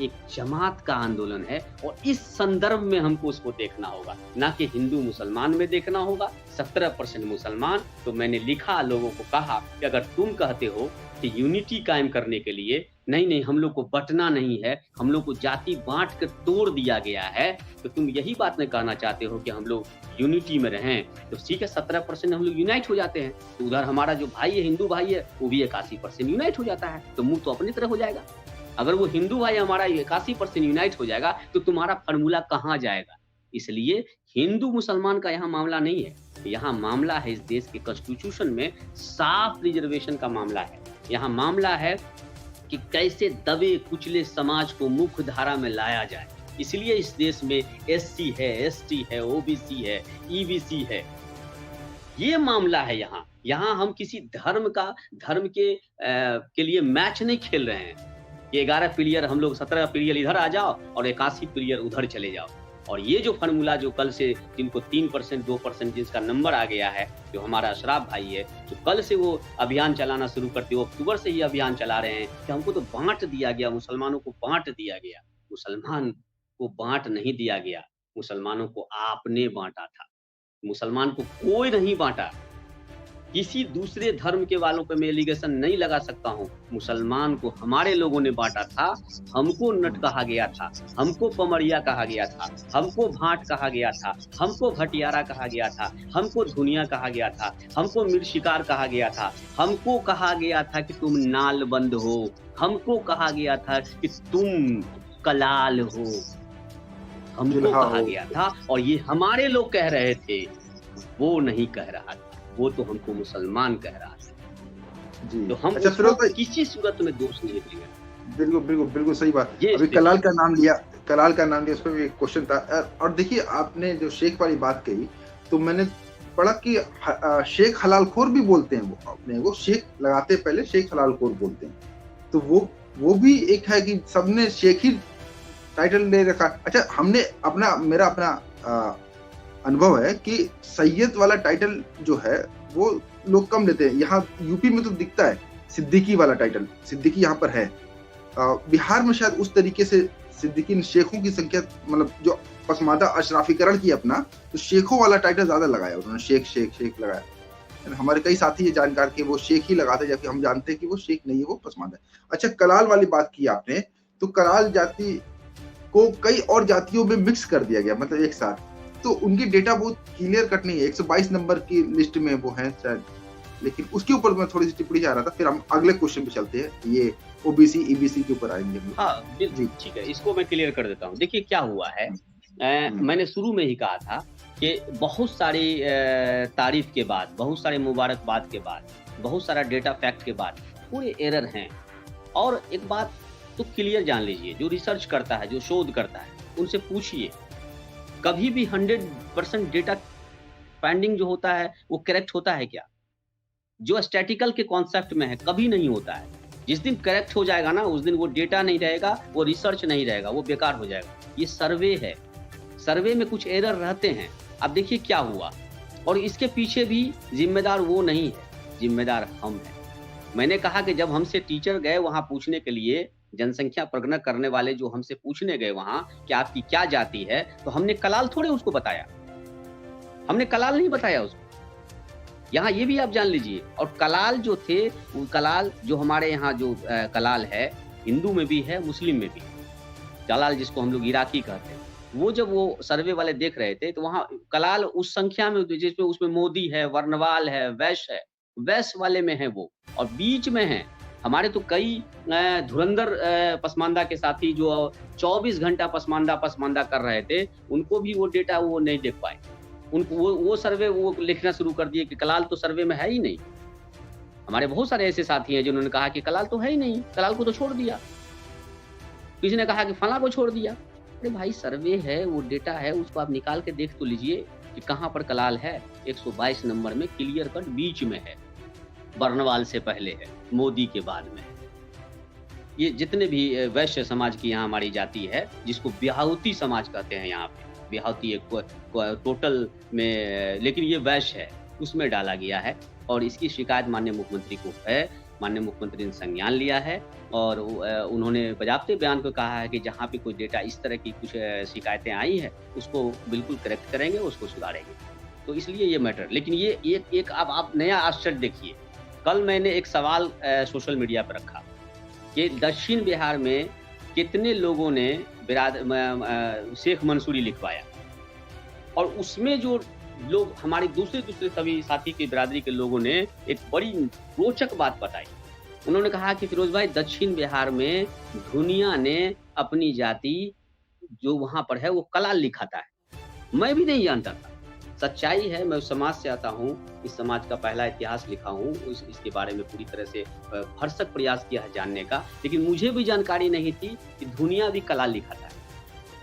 एक जमात का आंदोलन है। और इस संदर्भ में हमको उसको देखना होगा, ना कि हिंदू मुसलमान में देखना होगा। 17% मुसलमान, तो मैंने लिखा, लोगों को कहा कि अगर तुम कहते हो कि यूनिटी कायम करने के लिए नहीं हम लोग को बंटना नहीं है, हम लोग को जाति बांट कर तोड़ दिया गया है, तो तुम यही बात नहीं कहना चाहते हो कि हम लोग यूनिटी में रहें, तो ठीक है 17% हम लोग यूनाइट हो जाते हैं, तो उधर हमारा जो भाई है, हिंदू भाई है, वो भी 81% यूनाइट हो जाता है, तो मुंह तो अपनी तरह हो जाएगा। अगर वो हिंदू भाई हमारा 81% यूनाइट हो जाएगा, तो तुम्हारा फार्मूला कहाँ जाएगा? इसलिए हिंदू मुसलमान का यहाँ मामला नहीं है, यहाँ मामला है इस देश के कॉन्स्टिट्यूशन में साफ रिजर्वेशन का मामला है। यहाँ मामला है कि कैसे दबे कुचले समाज को मुख्य धारा में लाया जाए। इसलिए इस देश में एससी है, एसटी है, ओबीसी है, ईबीसी है, ये मामला है। यहाँ हम किसी धर्म के लिए मैच नहीं खेल रहे हैं कि 11 प्लेयर हम लोग 17 प्लेयर इधर आ जाओ और 81 प्लेयर उधर चले जाओ। और ये जो फार्मूला जो कल से जिनको 3% 2% जिसका नंबर आ गया है, जो हमारा अशराफ भाई है, जो कल से वो अभियान चलाना शुरू करते, वो अक्टूबर से ही अभियान चला रहे हैं कि हमको तो बांट दिया गया, मुसलमानों को बांट दिया गया। मुसलमान को बांट नहीं दिया गया, मुसलमानों को आपने बांटा था। मुसलमान को कोई नहीं बांटा। किसी दूसरे धर्म के वालों पे मैं एलिगेशन नहीं लगा सकता हूँ। मुसलमान को हमारे लोगों ने बांटा था, हमको नट कहा गया था, हमको पमरिया कहा गया था, हमको भाट कहा गया था, हमको भटियारा कहा गया था, हमको धुनिया कहा गया था, हमको मिर्शिकार कहा गया था, हमको कहा गया था कि तुम नालबंद हो, हमको कहा गया था कि तुम कलाल हो, हमको कहा गया था। और ये हमारे लोग कह रहे थे, वो नहीं कह रहा था, वो तो हमको मुसलमान कह रहा है जी। तो हम उसको किसी सूरत में दोष नहीं देंगे। बिल्कुल सही बात। अभी कलाल का नाम लिया, उस पर भी एक क्वेश्चन था। और देखिए, आपने जो शेख वाली बात कही, तो मैंने पढ़ा कि शेख हलालखोर भी बोलते हैं, वो अपने को शेख लगाते पहले शेख हलालखोर बोलते हैं, तो वो भी एक है कि सबने शेख ही टाइटल ले रखा। अच्छा, मेरा अपना अनुभव है कि सैयद वाला टाइटल जो है वो लोग कम लेते हैं। यहाँ यूपी में तो दिखता है सिद्दीकी वाला टाइटल, सिद्दीकी यहाँ पर है। बिहार में शायद उस तरीके से सिद्दीकी ने शेखों की संख्या, मतलब जो पसमादा अशराफीकरण की अपना, तो शेखों वाला टाइटल ज्यादा लगाया उन्होंने, शेख लगाया। हमारे कई साथी ये जानकार के वो शेख ही लगाते, जबकि हम जानते हैं कि वो शेख नहीं है, वो पसमादा है। अच्छा, कलाल वाली बात की आपने, तो कलाल जाति को कई और जातियों में मिक्स कर दिया गया, मतलब एक साथ, तो उनकी डेटा बहुत क्लियर कट नहीं है। 122 नंबर की लिस्ट में वो है शायद, लेकिन उसके ऊपर मैं थोड़ी सी टिप्पणी चाह रहा था, फिर हम अगले क्वेश्चन पे चलते हैं, ये ओबीसी ईबीसी के ऊपर आएंगे। हाँ जी, ठीक है, इसको मैं क्लियर कर देता हूँ। देखिए क्या हुआ है, मैंने शुरू में ही कहा था कि बहुत सारी तारीफ के बाद, बहुत सारे मुबारकबाद के बाद, बहुत सारा डेटा फैक्ट के बाद थोड़े एरर हैं। और एक बात तो क्लियर जान लीजिए, जो रिसर्च करता है, जो शोध करता है, उनसे पूछिए, कभी भी 100% डेटा फाइंडिंग जो होता है वो करेक्ट होता है क्या? जो स्टैटिकल के कॉन्सेप्ट में है, कभी नहीं होता है। जिस दिन करेक्ट हो जाएगा ना, उस दिन वो डेटा नहीं रहेगा, वो रिसर्च नहीं रहेगा, वो बेकार हो जाएगा। ये सर्वे है, सर्वे में कुछ एरर रहते हैं। अब देखिए क्या हुआ, और इसके पीछे भी जिम्मेदार वो नहीं है, जिम्मेदार हम हैं। मैंने कहा कि जब हमसे टीचर गए वहां पूछने के लिए, जनसंख्या प्रगणना करने वाले जो हमसे पूछने गए वहां कि आपकी क्या जाति है, तो हमने कलाल थोड़े उसको बताया, हमने कलाल नहीं बताया उसको। यहाँ ये भी आप जान लीजिए। और कलाल जो थे, वो कलाल जो हमारे यहाँ जो कलाल है, हिंदू में भी है, मुस्लिम में भी। कलाल जिसको हम लोग इराकी कहते हैं, वो जब वो सर्वे वाले देख रहे थे, तो वहाँ कलाल उस संख्या में, जिसमें उसमें मोदी है, वर्णवाल है, वैश्य है, वैश्य वाले में है वो, और बीच में है हमारे तो कई धुरंधर पसमानदा के साथी जो 24 घंटा पसमानदा कर रहे थे, उनको भी वो डेटा वो नहीं देख पाए। उनको वो सर्वे वो लिखना शुरू कर दिए कि कलाल तो सर्वे में है ही नहीं। हमारे बहुत सारे ऐसे साथी हैं जिन्होंने कहा कि कलाल तो है ही नहीं, कलाल को तो छोड़ दिया। किसी ने कहा कि फला को छोड़ दिया। अरे भाई, सर्वे है, वो डेटा है, उसको आप निकाल के देख तो लीजिए कि कहाँ पर कलाल है। 122 नंबर में क्लियर कट बीच में है, बर्नवाल से पहले है, मोदी के बाद में। ये जितने भी वैश्य समाज की यहाँ हमारी जाति है, जिसको ब्याहुती समाज कहते हैं यहाँ पे, बिहाती है टोटल में, लेकिन ये वैश्य है, उसमें डाला गया है और इसकी शिकायत माननीय मुख्यमंत्री को है। माननीय मुख्यमंत्री ने संज्ञान लिया है और उन्होंने बाज़ाब्ते बयान को कहा है कि जहाँ पे कोई डेटा इस तरह की कुछ शिकायतें आई हैं, उसको बिल्कुल करेक्ट करेंगे, उसको सुधारेंगे। तो इसलिए ये मैटर, लेकिन ये एक अब आप नया आश्चर्य देखिए। कल मैंने एक सवाल सोशल मीडिया पर रखा कि दक्षिण बिहार में कितने लोगों ने शेख मंसूरी लिखवाया, और उसमें जो लोग हमारे दूसरे सभी साथी की बिरादरी के लोगों ने एक बड़ी रोचक बात बताई। उन्होंने कहा कि फिरोज भाई, दक्षिण बिहार में दुनिया ने अपनी जाति जो वहाँ पर है वो कलाल लिखाता है। मैं भी नहीं जानता था। सच्चाई है, मैं उस समाज से आता हूँ, इस समाज का पहला इतिहास लिखा हूँ, इसके बारे में पूरी तरह से भरसक प्रयास किया है जानने का, लेकिन मुझे भी जानकारी नहीं थी कि दुनिया भी कलाल लिखाता है।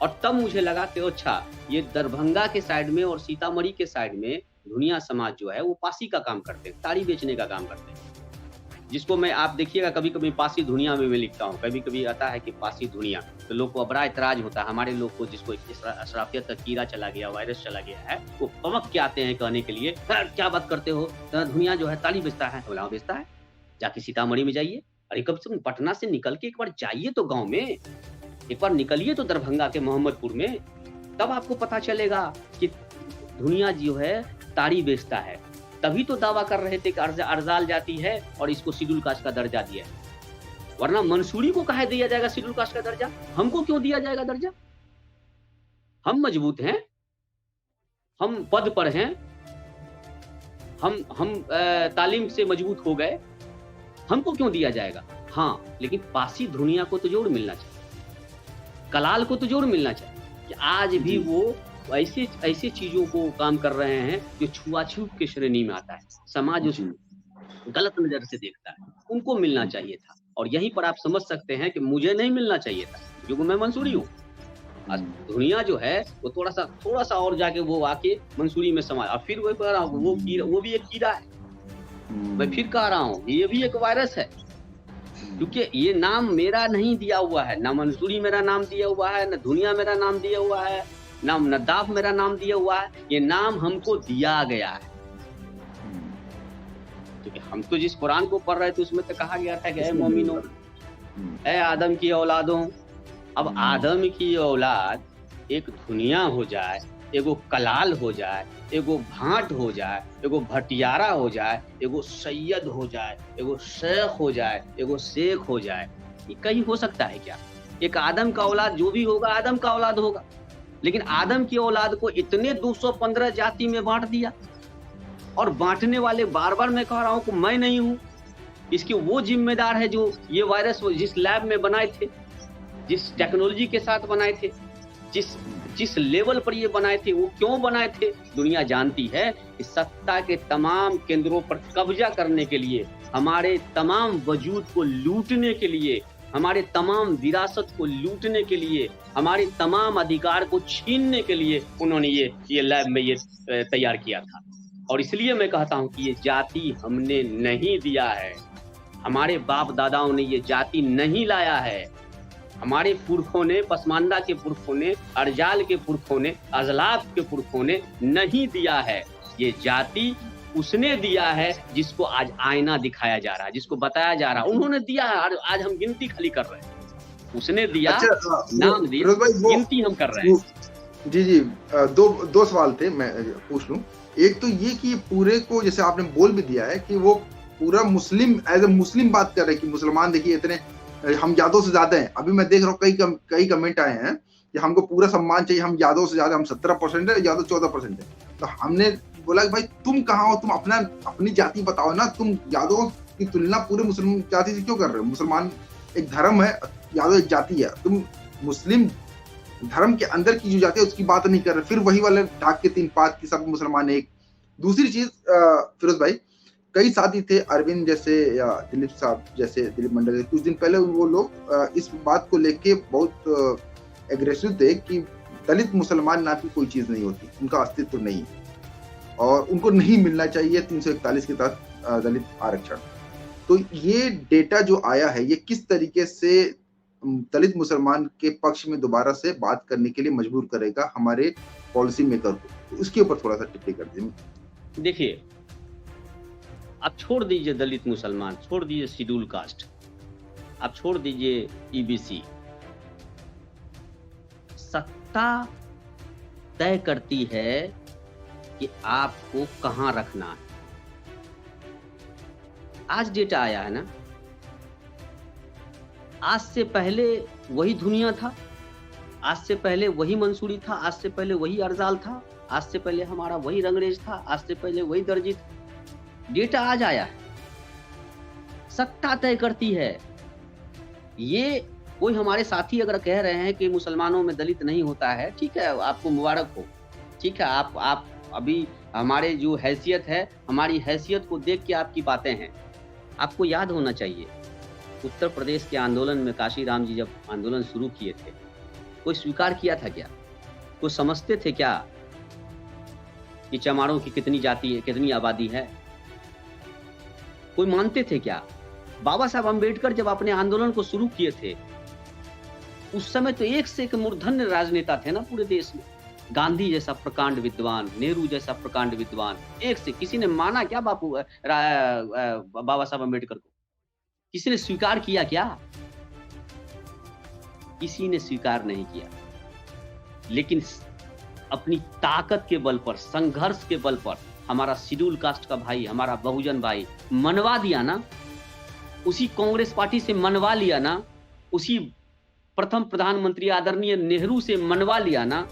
और तब मुझे लगा कि अच्छा, ये दरभंगा के साइड में और सीतामढ़ी के साइड में दुनिया समाज जो है वो पासी का काम करते हैं, ताड़ी बेचने का काम करते हैं, जिसको मैं, आप देखिएगा कभी-कभी पासी दुनिया में मैं लिखता हूँ, कभी-कभी आता है कि पासी दुनिया, तो लोग को बड़ा ऐतराज होता है। हमारे लोग को, जिसको अशराफियत का कीड़ा चला गया, वायरस चला गया है, वो पमक के आते हैं कहने के लिए, क्या बात करते हो, दुनिया जो है ताड़ी बेचता है। बोला बेचता है, जाके सीतामढ़ी में जाइए, अरे कम से कम पटना से निकल के एक बार जाइए तो गाँव में, एक बार निकलिए तो दरभंगा के मोहम्मदपुर में, तब आपको पता चलेगा कि दुनिया जो है ताड़ी बेचता है। तभी तो दावा कर रहे थे कि अर्जाल जाति है और इसको शेड्यूल कास्ट का दर्जा दिया है, वरना मंसूरी को काहे दिया जाएगा शेड्यूल कास्ट का दर्जा? हमको क्यों दिया जाएगा दर्जा? हम मजबूत हैं, हम पद पर हैं, हम तालीम से मजबूत हो गए, हमको क्यों दिया जाएगा? हाँ, लेकिन पासी दुनिया को तो जोड़ मिलना चाहिए, कलाल को तो जोड़ मिलना चाहिए कि आज भी वो ऐसे चीजों को काम कर रहे हैं जो छुआछूत की श्रेणी में आता है, समाज उसको गलत नजर से देखता है, उनको मिलना चाहिए था। और यहीं पर आप समझ सकते हैं कि मुझे नहीं मिलना चाहिए था, क्योंकि मैं मंसूरी हूँ। दुनिया जो है वो थोड़ा सा और जाके वो आके मंसूरी में समा, और फिर वो कह रहा हूँ वो भी एक कीड़ा है। मैं फिर कह रहा हूँ ये भी एक वायरस है, क्योंकि ये नाम मेरा नहीं दिया हुआ है, ना मंसूरी मेरा नाम दिया हुआ है, ना दुनिया मेरा नाम दिया हुआ है, ना नदाफ मेरा नाम दिया हुआ है, ये नाम हमको दिया गया है। क्योंकि हम तो जिस कुरान को पढ़ रहे थे उसमें तो कहा गया था कि ऐ मोमिनो, ऐ आदम की औलादों। अब आदम की औलाद एक दुनिया हो जाए, एगो कलाल हो जाए, एगो भाट हो जाए, एगो भटियारा हो जाए, एगो सैयद हो जाए, एगो शेख हो जाए, एगो शेख हो जाए, ये कहीं हो सकता है क्या? एक आदम का औलाद जो भी होगा आदम का औलाद होगा, लेकिन आदम की औलाद को इतने 215 जाति में बांट दिया। और बांटने वाले, बार बार मैं कह रहा हूँ कि मैं नहीं हूँ, इसके वो जिम्मेदार है जो ये वायरस जिस लैब में बनाए थे, जिस टेक्नोलॉजी के साथ बनाए थे, जिस लेवल पर ये बनाए थे, वो क्यों बनाए थे? दुनिया जानती है कि सत्ता के तमाम केंद्रों पर कब्जा करने के लिए, हमारे तमाम वजूद को लूटने के लिए, हमारे तमाम विरासत को लूटने के लिए, हमारे तमाम अधिकार को छीनने के लिए उन्होंने ये लैब में ये तैयार किया था। और इसलिए मैं कहता हूं कि ये जाति हमने नहीं दिया है, हमारे बाप दादाओं ने ये जाति नहीं लाया है, हमारे पुरखों ने, पसमानदा के पुरखों ने, अर्जाल के पुरखों ने, अजलाफ के पुरखों ने नहीं दिया है। ये जाति उसने दिया है जिसको आज आईना दिखाया जा रहा है, जिसको बताया जा रहा है, उन्होंने दिया है। आज हम गिनती खाली कर रहे हैं, उसने दिया, नाम दिया, गिनती हम कर रहे हैं। जी, दो सवाल थे, मैं पूछ लूं। एक तो ये कि पूरे को, जैसे आपने बोल भी दिया है कि वो पूरा मुस्लिम, एज ए मुस्लिम बात कर रहे हैं कि मुसलमान देखिए इतने हम यादव से ज्यादा हैं। अभी मैं देख रहा हूँ कई कमेंट आए हैं कि हमको पूरा सम्मान चाहिए, हम यादव से ज्यादा, हम 17% है, यादव 14% है। तो हमने बोला कि भाई तुम कहाँ हो, तुम अपनी जाति बताओ ना, तुम यादव की तुलना पूरे मुस्लिम जाति से क्यों कर रहे हो? मुसलमान एक धर्म है, यादव एक जाति है, तुम मुस्लिम धर्म के अंदर की जो जाति है उसकी बात नहीं कर रहे। फिर वही वाले ढाक के 3 पात की सब मुसलमान एक। दूसरी चीज फिरोज भाई, कई साथी थे अरविंद जैसे या दिलीप साहब जैसे, दिलीप मंडल जैसे, कुछ दिन पहले वो लोग इस बात को लेके बहुत एग्रेसिव थे कि दलित मुसलमान नाम की कोई चीज नहीं होती, उनका अस्तित्व नहीं, और उनको नहीं मिलना चाहिए 341 के तहत दलित आरक्षण। तो ये डेटा जो आया है, ये किस तरीके से दलित मुसलमान के पक्ष में दोबारा से बात करने के लिए मजबूर करेगा हमारे पॉलिसी मेकर को? तो उसके ऊपर थोड़ा-सा टिप्पणी कर दीजिए। देखिए, आप छोड़ दीजिए दलित मुसलमान, छोड़ दीजिए शेड्यूल कास्ट, आप छोड़ दीजिए ईबीसी। सत्ता तय करती है कि आपको कहाँ रखना है। आज डेटा आया है ना, आज से पहले वही दुनिया था, आज से पहले वही मंसूरी था, आज से पहले वही अरजाल था, आज से पहले हमारा वही रंगरेज था, आज से पहले वही दर्जी था। डेटा आज आया है। सत्ता तय करती है। ये कोई हमारे साथी अगर कह रहे हैं कि मुसलमानों में दलित नहीं होता है, ठीक है, आपको मुबारक हो। ठीक है, आप अभी हमारे जो हैसियत है, हमारी हैसियत को देख के आपकी बातें हैं। आपको याद होना चाहिए, उत्तर प्रदेश के आंदोलन में काशीराम जी जब आंदोलन शुरू किए थे, कोई स्वीकार किया था क्या? कोई समझते थे क्या कि चमारों की कितनी जाति है, कितनी आबादी है? कोई मानते थे क्या? बाबा साहब अम्बेडकर जब अपने आंदोलन को शुरू किए थे, उस समय तो एक से एक मूर्धन्य राजनेता थे ना पूरे देश में। गांधी जैसा प्रकांड विद्वान, नेहरू जैसा प्रकांड विद्वान, एक से किसी ने माना क्या बाबा साहब अम्बेडकर को? किसी ने स्वीकार किया क्या? किसी ने स्वीकार नहीं किया। लेकिन अपनी ताकत के बल पर, संघर्ष के बल पर हमारा शेड्यूल कास्ट का भाई, हमारा बहुजन भाई मनवा दिया ना, उसी कांग्रेस पार्टी से मनवा लिया ना, उसी प्रथम प्रधानमंत्री आदरणीय नेहरू से मनवा लिया ना,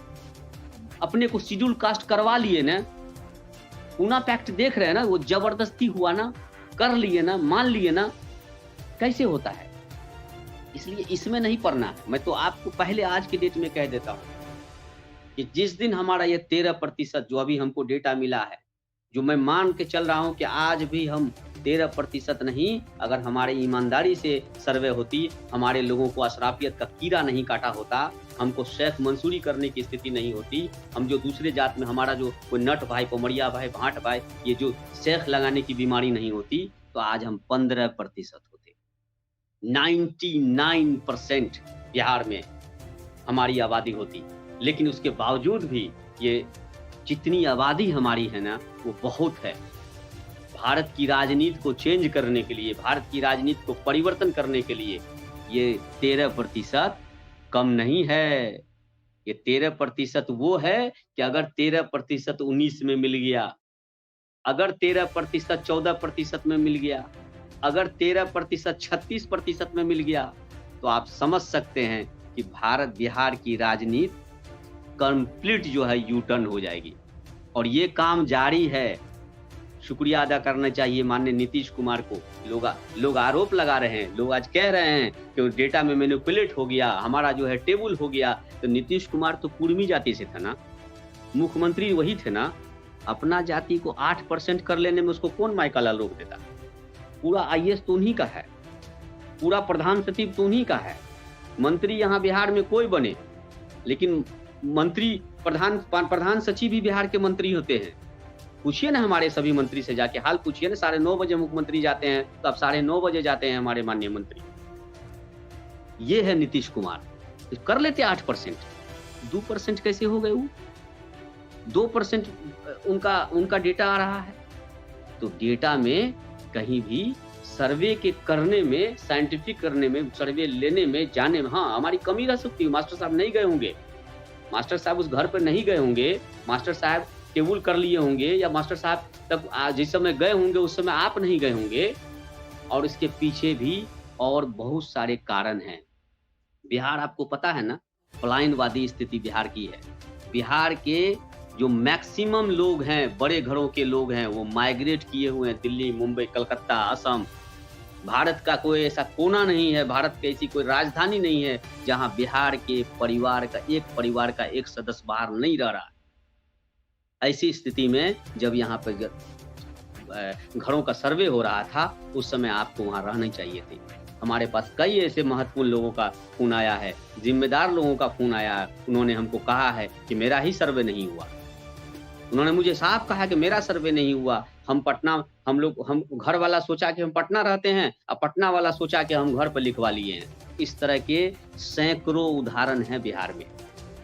अपने को शेड्यूल कास्ट करवा लिए ना। पूना पैक्ट देख रहे हैं ना, वो जबरदस्ती हुआ ना, कर लिए ना, मान लिए ना। कैसे होता है? इसलिए इसमें नहीं पड़ना है। मैं तो आपको पहले आज की डेट में कह देता हूं कि जिस दिन हमारा ये 13% जो अभी हमको डेटा मिला है, जो मैं मान के चल रहा हूं कि आज भी हम 13% नहीं, अगर हमारी ईमानदारी से सर्वे होती, हमारे लोगों को अशराफियत का कीड़ा नहीं काटा होता, हमको शेख मंसूरी करने की स्थिति नहीं होती, हम जो दूसरे जात में हमारा जो कोई नट भाई, पोमरिया भाई, भाट भाई, ये जो शेख लगाने की बीमारी नहीं होती, तो आज हम 15% होते। 99% बिहार में हमारी आबादी होती, लेकिन उसके बावजूद भी ये जितनी आबादी हमारी है ना, वो बहुत है। भारत की राजनीति को चेंज करने के लिए, भारत की राजनीति को परिवर्तन करने के लिए ये 13% कम नहीं है। ये 13% वो है कि अगर 13% 19 में मिल गया, अगर 13% 14% में मिल गया, अगर 13% 36% में मिल गया, तो आप समझ सकते हैं कि भारत बिहार की राजनीति कंप्लीट जो है यू टर्न हो जाएगी। और ये काम जारी है। शुक्रिया अदा करना चाहिए माननीय नीतीश कुमार को। लोग आरोप लगा रहे हैं, लोग आज कह रहे हैं कि डेटा में मैनिपुलेट हो गया, हमारा जो है टेबल हो गया। तो नीतीश कुमार तो कुर्मी जाति से था ना, मुख्यमंत्री वही थे ना। अपना जाति को 8% कर लेने में उसको कौन माइकाला रोक देता? पूरा IAS तो उन्हीं का है, पूरा प्रधान सचिव तो उन्हीं का है। मंत्री यहाँ बिहार में कोई बने, लेकिन मंत्री प्रधान सचिव भी बिहार के मंत्री होते हैं। पूछिए ना हमारे सभी मंत्री से जाके, हाल पूछिए ना। 9:30 बजे मुख्यमंत्री जाते हैं, तो अब 9:30 बजे जाते हैं हमारे माननीय मंत्री। ये है नीतीश कुमार। तो कर लेते 8%, 2% कैसे हो गए? वो 2% उनका डेटा आ रहा है। तो डेटा में कहीं भी सर्वे के करने में, साइंटिफिक करने में, सर्वे लेने में, जाने में, हाँ हमारी कमी रह सकती है। मास्टर साहब नहीं गए होंगे, मास्टर साहब उस घर पर नहीं गए होंगे, मास्टर साहब टेबल कर लिए होंगे, या मास्टर साहब तब जिस समय गए होंगे उस समय आप नहीं गए होंगे। और इसके पीछे भी और बहुत सारे कारण हैं। बिहार आपको पता है ना, पलायनवादी स्थिति बिहार की है। बिहार के जो मैक्सिमम लोग हैं, बड़े घरों के लोग हैं, वो माइग्रेट किए हुए हैं दिल्ली, मुंबई, कलकत्ता, असम। भारत का कोई ऐसा कोना नहीं है, भारत की ऐसी कोई राजधानी नहीं है जहां बिहार के परिवार का एक सदस्य बाहर नहीं रह रहा। ऐसी स्थिति में जब यहाँ पर घरों का सर्वे हो रहा था, उस समय आपको वहां रहना चाहिए थे। हमारे पास कई ऐसे महत्वपूर्ण लोगों का फोन आया है, जिम्मेदार लोगों का फोन आया है। उन्होंने हमको कहा है कि मेरा ही सर्वे नहीं हुआ। उन्होंने मुझे साफ कहा कि मेरा सर्वे नहीं हुआ। हम घर वाला सोचा कि हम पटना रहते हैं, और पटना वाला सोचा कि हम घर पर लिखवा लिए हैं। इस तरह के सैकड़ों उदाहरण हैं बिहार में,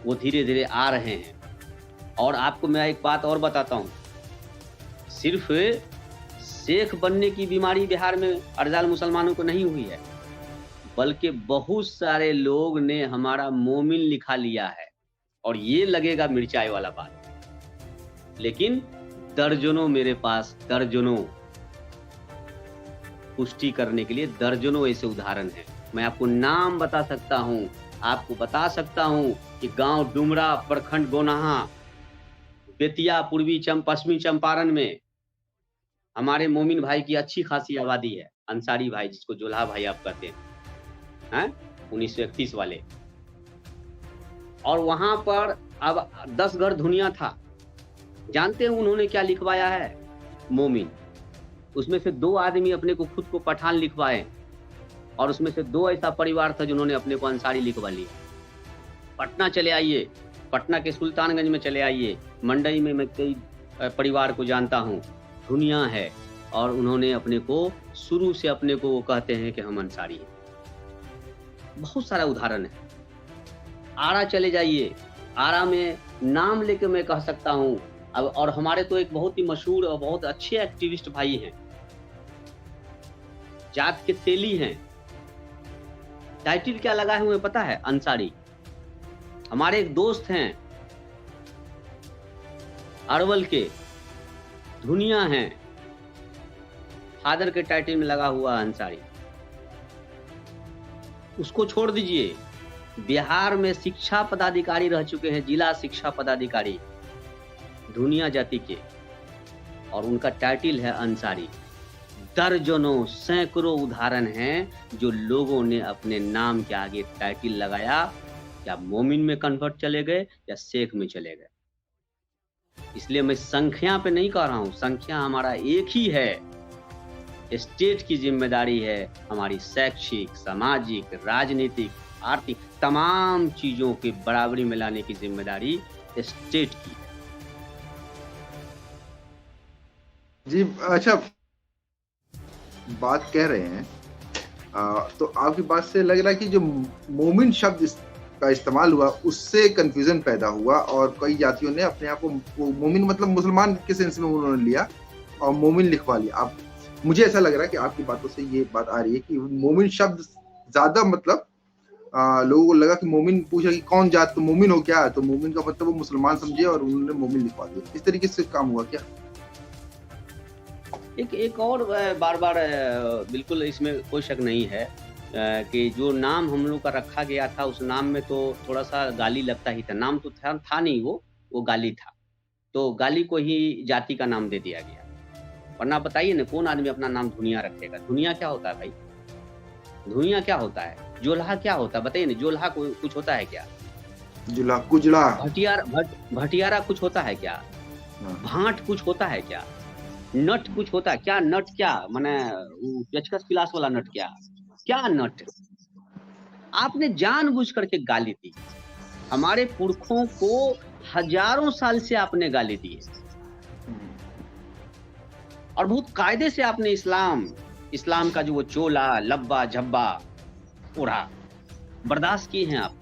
वो धीरे-धीरे आ रहे हैं। और आपको मैं एक बात और बताता हूँ, सिर्फ़ शेख बनने की बीमारी बिहार में अरजाल मुसलमानों को नहीं हुई है, बल्कि बहुत सारे लोग ने हमारा मोमिन लिखा लिया है। और ये लगेगा मिर्चाई वाला बात, लेकिन दर्जनों मेरे पास दर्जनों पुष्टि करने के लिए दर्जनों ऐसे उदाहरण हैं। मैं आपको नाम बता सकता हूँ, आपको बता सकता हूँ कि गांव डुमरा, प्रखंड गोनाहा, बेतिया, पश्चिमी चंपारण में हमारे मोमिन भाई की अच्छी खासी आबादी है। अंसारी भाई, जिसको जोल्हा भाई आप कहते हैं 1931 वाले। और वहां पर अब 10 घर धुनिया था। जानते हैं उन्होंने क्या लिखवाया है? मोमिन। उसमें से 2 आदमी अपने को खुद को पठान लिखवाए, और उसमें से 2 ऐसा परिवार था जिन्होंने अपने को अंसारी लिखवा लिया। पटना चले आइए, पटना के सुल्तानगंज में चले आइए, मंडई में मैं कई परिवार को जानता हूँ, दुनिया है, और उन्होंने अपने को शुरू से अपने को वो कहते हैं कि हम अंसारी हैं। बहुत सारा उदाहरण है। आरा चले जाइए, आरा में नाम लेके मैं कह सकता हूँ। अब और हमारे तो एक बहुत ही मशहूर और बहुत अच्छे एक्टिविस्ट भाई हैं, जात के तेली हैं। टाइटल क्या लगाए हुए पता है? अंसारी। हमारे एक दोस्त हैं अरवल के, धुनिया हैं, फादर के टाइटल में लगा हुआ अंसारी। उसको छोड़ दीजिए, बिहार में शिक्षा पदाधिकारी रह चुके हैं, जिला शिक्षा पदाधिकारी धुनिया जाति के, और उनका टाइटल है अंसारी। दर्जनों सैकड़ों उदाहरण हैं जो लोगों ने अपने नाम के आगे टाइटल लगाया, या मोमिन में कन्वर्ट चले गए या शेख में चले गए। इसलिए मैं संख्या पे नहीं कह रहा हूं, संख्या हमारा एक ही है। स्टेट की जिम्मेदारी है हमारी शैक्षिक, सामाजिक, राजनीतिक, आर्थिक तमाम चीजों की बराबरी में लाने की जिम्मेदारी स्टेट की है। जी अच्छा, बात कह रहे हैं तो आपकी बात से लग रहा है कि जो मोमिन शब्द का इस्तेमाल हुआ उससे कंफ्यूजन पैदा हुआ, और कई जातियों ने अपने आप को मोमिन मतलब मुसलमान के सेंस में उन्होंने लिया और मोमिन लिखवा लिया। आप, मुझे ऐसा लग रहा है कि आपकी बातों से ये बात आ रही है कि मोमिन शब्द ज्यादा मतलब लोगों को लगा कि मोमिन, पूछा कि कौन जात, तो मोमिन हो क्या, तो मोमिन का मतलब वो मुसलमान समझे और उन्होंने मोमिन लिखवा दिया। इस तरीके से काम हुआ क्या? एक और बार बिल्कुल इसमें कोई शक नहीं है कि जो नाम हम लोग का रखा गया था उस नाम में तो थोड़ा सा गाली लगता ही था। नाम तो था नहीं, वो गाली था, तो गाली को ही जाति का नाम दे दिया गया। वरना बताइए ना, कौन आदमी अपना नाम धुनिया रखेगा? धुनिया क्या होता है भाई? धुनिया क्या होता है? जोल्हा क्या होता है बताइए ना? जोल्हा कुछ होता है क्या? जुला, कुजला, भटियारा कुछ होता है क्या? भाट कुछ होता है क्या? नट कुछ होता है क्या? नट क्या माने पेचकस पिलास वाला नट? क्या नट? आपने जानबूझ करके गाली दी। हमारे पुरखों को हजारों साल से आपने गाली दी है, और बहुत कायदे से आपने इस्लाम का जो वो चोला लब्बा झब्बा ओढ़ा, बर्दाश्त किए हैं। आप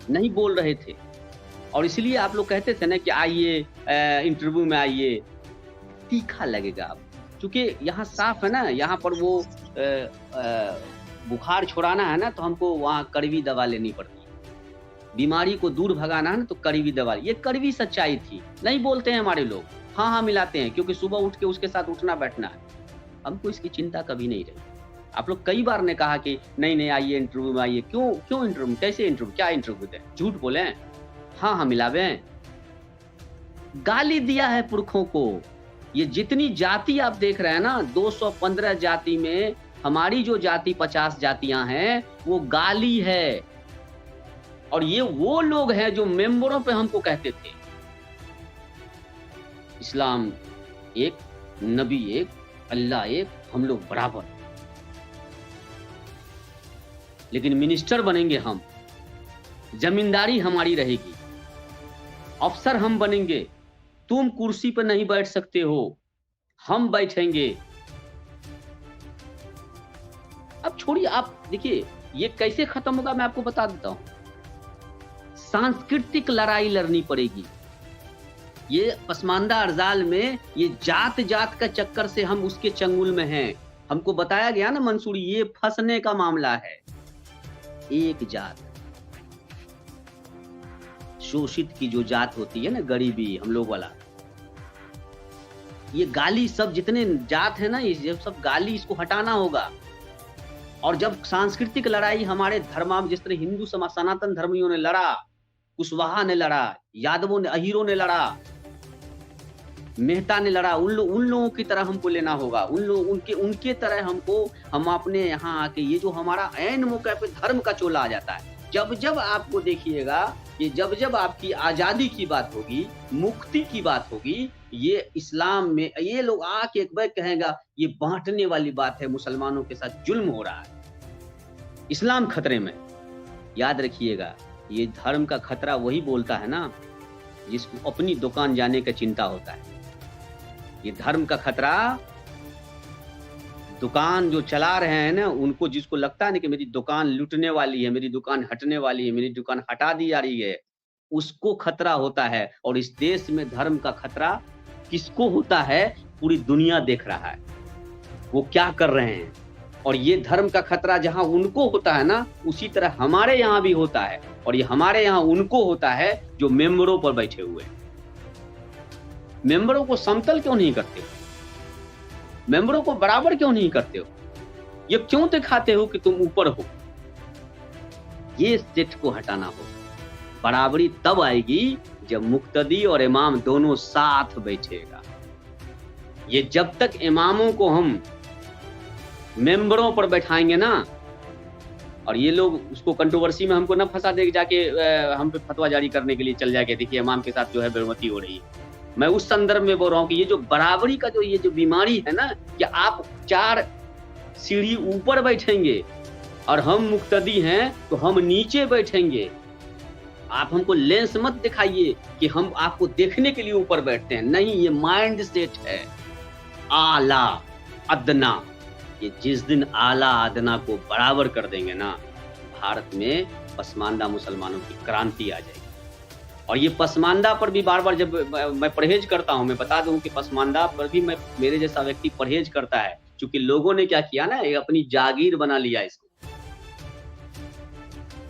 नहीं बोल रहे थे, और इसलिए आप लोग कहते थे ना कि आइए इंटरव्यू में आइए, तीखा लगेगा। आप क्योंकि यहाँ साफ है ना, यहाँ पर वो बुखार छुड़ाना है ना, तो हमको वहाँ कड़वी दवा लेनी पड़ती है। बीमारी को दूर भगाना है ना, तो कड़वी दवा। ये कड़वी सच्चाई थी। नहीं बोलते हैं हमारे लोग, हाँ मिलाते हैं, क्योंकि सुबह उठ के उसके साथ उठना बैठना है। हमको इसकी चिंता कभी नहीं रही। आप लोग कई बार ने कहा कि नहीं आइए इंटरव्यू में आइए। क्यों इंटरव्यू? कैसे इंटरव्यू? क्या इंटरव्यू दें? झूठ बोले? हाँ मिलावे। गाली दिया है पुरखों को। ये जितनी जाति आप देख रहे हैं ना, 215 जाति में हमारी जो जाति 50 जातियां हैं, वो गाली है। और ये वो लोग हैं जो मेंबरों पे हमको कहते थे इस्लाम एक, नबी एक, अल्लाह एक, हम लोग बराबर। लेकिन मिनिस्टर बनेंगे हम, जमींदारी हमारी रहेगी, अफसर हम बनेंगे। तुम कुर्सी पर नहीं बैठ सकते हो, हम बैठेंगे। अब छोड़िए, आप देखिए ये कैसे खत्म होगा मैं आपको बता देता हूँ। सांस्कृतिक लड़ाई लड़नी पड़ेगी। ये पसमानदा अरजाल में ये जात जात का चक्कर से हम उसके चंगुल में हैं। हमको बताया गया ना मंसूरी, ये फंसने का मामला है। एक जात, शोषित की जो जात होती है ना, गरीबी, हम लोग वाला, ये गाली सब जितने जात है ना, ये सब गाली, इसको हटाना होगा। और जब सांस्कृतिक लड़ाई हमारे धर्म, जिस तरह हिंदू समाज सनातन धर्मियों ने लड़ा, कुशवाहा ने लड़ा, यादवों ने, अहीरों ने लड़ा, मेहता ने लड़ा, उन लोगों की तरह हमको लेना होगा। उनके तरह हमको, हम अपने यहाँ आके, ये जो हमारा ऐन मौके पे धर्म का चोला आ जाता है। जब आपको देखिएगा कि जब आपकी आजादी की बात होगी, मुक्ति की बात होगी, ये इस्लाम में ये लोग आके एक बार कहेगा ये बांटने वाली बात है, मुसलमानों के साथ जुल्म हो रहा है, इस्लाम खतरे में। याद रखिएगा, ये धर्म का खतरा वही बोलता है ना जिसको अपनी दुकान जाने का चिंता होता है। ये धर्म का खतरा दुकान जो चला रहे हैं ना, उनको, जिसको लगता है ना कि मेरी दुकान लूटने वाली है, मेरी दुकान हटने वाली है, मेरी दुकान हटा दी जा रही है, उसको खतरा होता है। और इस देश में धर्म का खतरा किसको होता है, पूरी दुनिया देख रहा है वो क्या कर रहे हैं। और ये धर्म का खतरा जहां उनको होता है ना, उसी तरह हमारे यहाँ भी होता है। और ये हमारे यहाँ उनको होता है जो मेंबरों पर बैठे हुए हैं। मेंबरों को समतल क्यों नहीं करते हो? मेंबरों को बराबर क्यों नहीं करते हो? ये क्यों दिखाते हो कि तुम ऊपर हो? ये सेट को हटाना होगा। बराबरी तब आएगी जब मुक्तदी और इमाम दोनों साथ बैठेगा। ये जब तक इमामों को हम मेंबरों पर बैठाएंगे ना, और ये लोग उसको कंट्रोवर्सी में हमको न फंसा दे, जाके हम पे फतवा जारी करने के लिए चल जाएगा, देखिए इमाम के साथ जो है बेइज्जती हो रही है। मैं उस संदर्भ में बोल रहा हूँ कि ये जो बराबरी का ये जो बीमारी है ना, कि आप 4 सीढ़ी ऊपर बैठेंगे और हम मुक्तदी हैं तो हम नीचे बैठेंगे। आप हमको लेंस मत दिखाइए कि हम आपको देखने के लिए ऊपर बैठते हैं, नहीं, ये माइंड सेट है। आला अदना, ये जिस दिन आला अदना को बराबर कर देंगे ना, भारत में पसमानदा मुसलमानों की क्रांति आ जाएगी। और ये पसमानदा पर भी बार बार जब मैं परहेज करता हूं, मैं बता दूं कि पसमानदा पर भी मेरे जैसा व्यक्ति परहेज करता है, क्योंकि लोगों ने क्या किया ना, ये अपनी जागीर बना लिया इसको।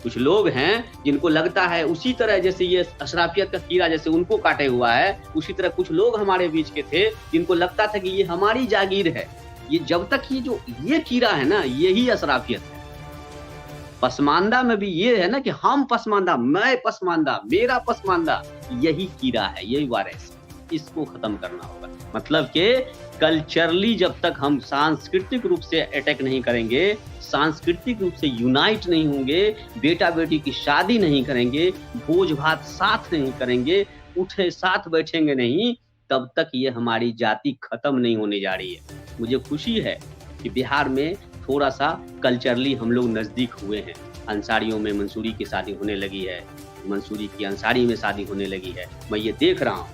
कुछ लोग हैं जिनको लगता है उसी तरह जैसे ये अशराफियत का कीड़ा जैसे उनको काटे हुआ है, उसी तरह कुछ लोग हमारे बीच के थे जिनको लगता था कि ये हमारी जागीर है। ये जब तक ये कीड़ा है ना, यही अशराफियत है। पसमानदा में भी ये है ना कि हम पसमानदा, मैं पसमानदा, मेरा पसमानदा, यही कीड़ा है, यही वायरस। इसको खत्म करना होगा। मतलब कि कल्चरली जब तक हम सांस्कृतिक रूप से अटैक नहीं करेंगे, सांस्कृतिक रूप से यूनाइट नहीं होंगे, बेटा बेटी की शादी नहीं करेंगे, भोज भात साथ नहीं करेंगे, उठे साथ बैठेंगे नहीं, तब तक ये हमारी जाति खत्म नहीं होने जा रही है। मुझे खुशी है कि बिहार में थोड़ा सा कल्चरली हम लोग नजदीक हुए हैं। अंसारियों में मंसूरी की शादी होने लगी है, मंसूरी की अंसारी में शादी होने लगी है। मैं ये देख रहा हूँ,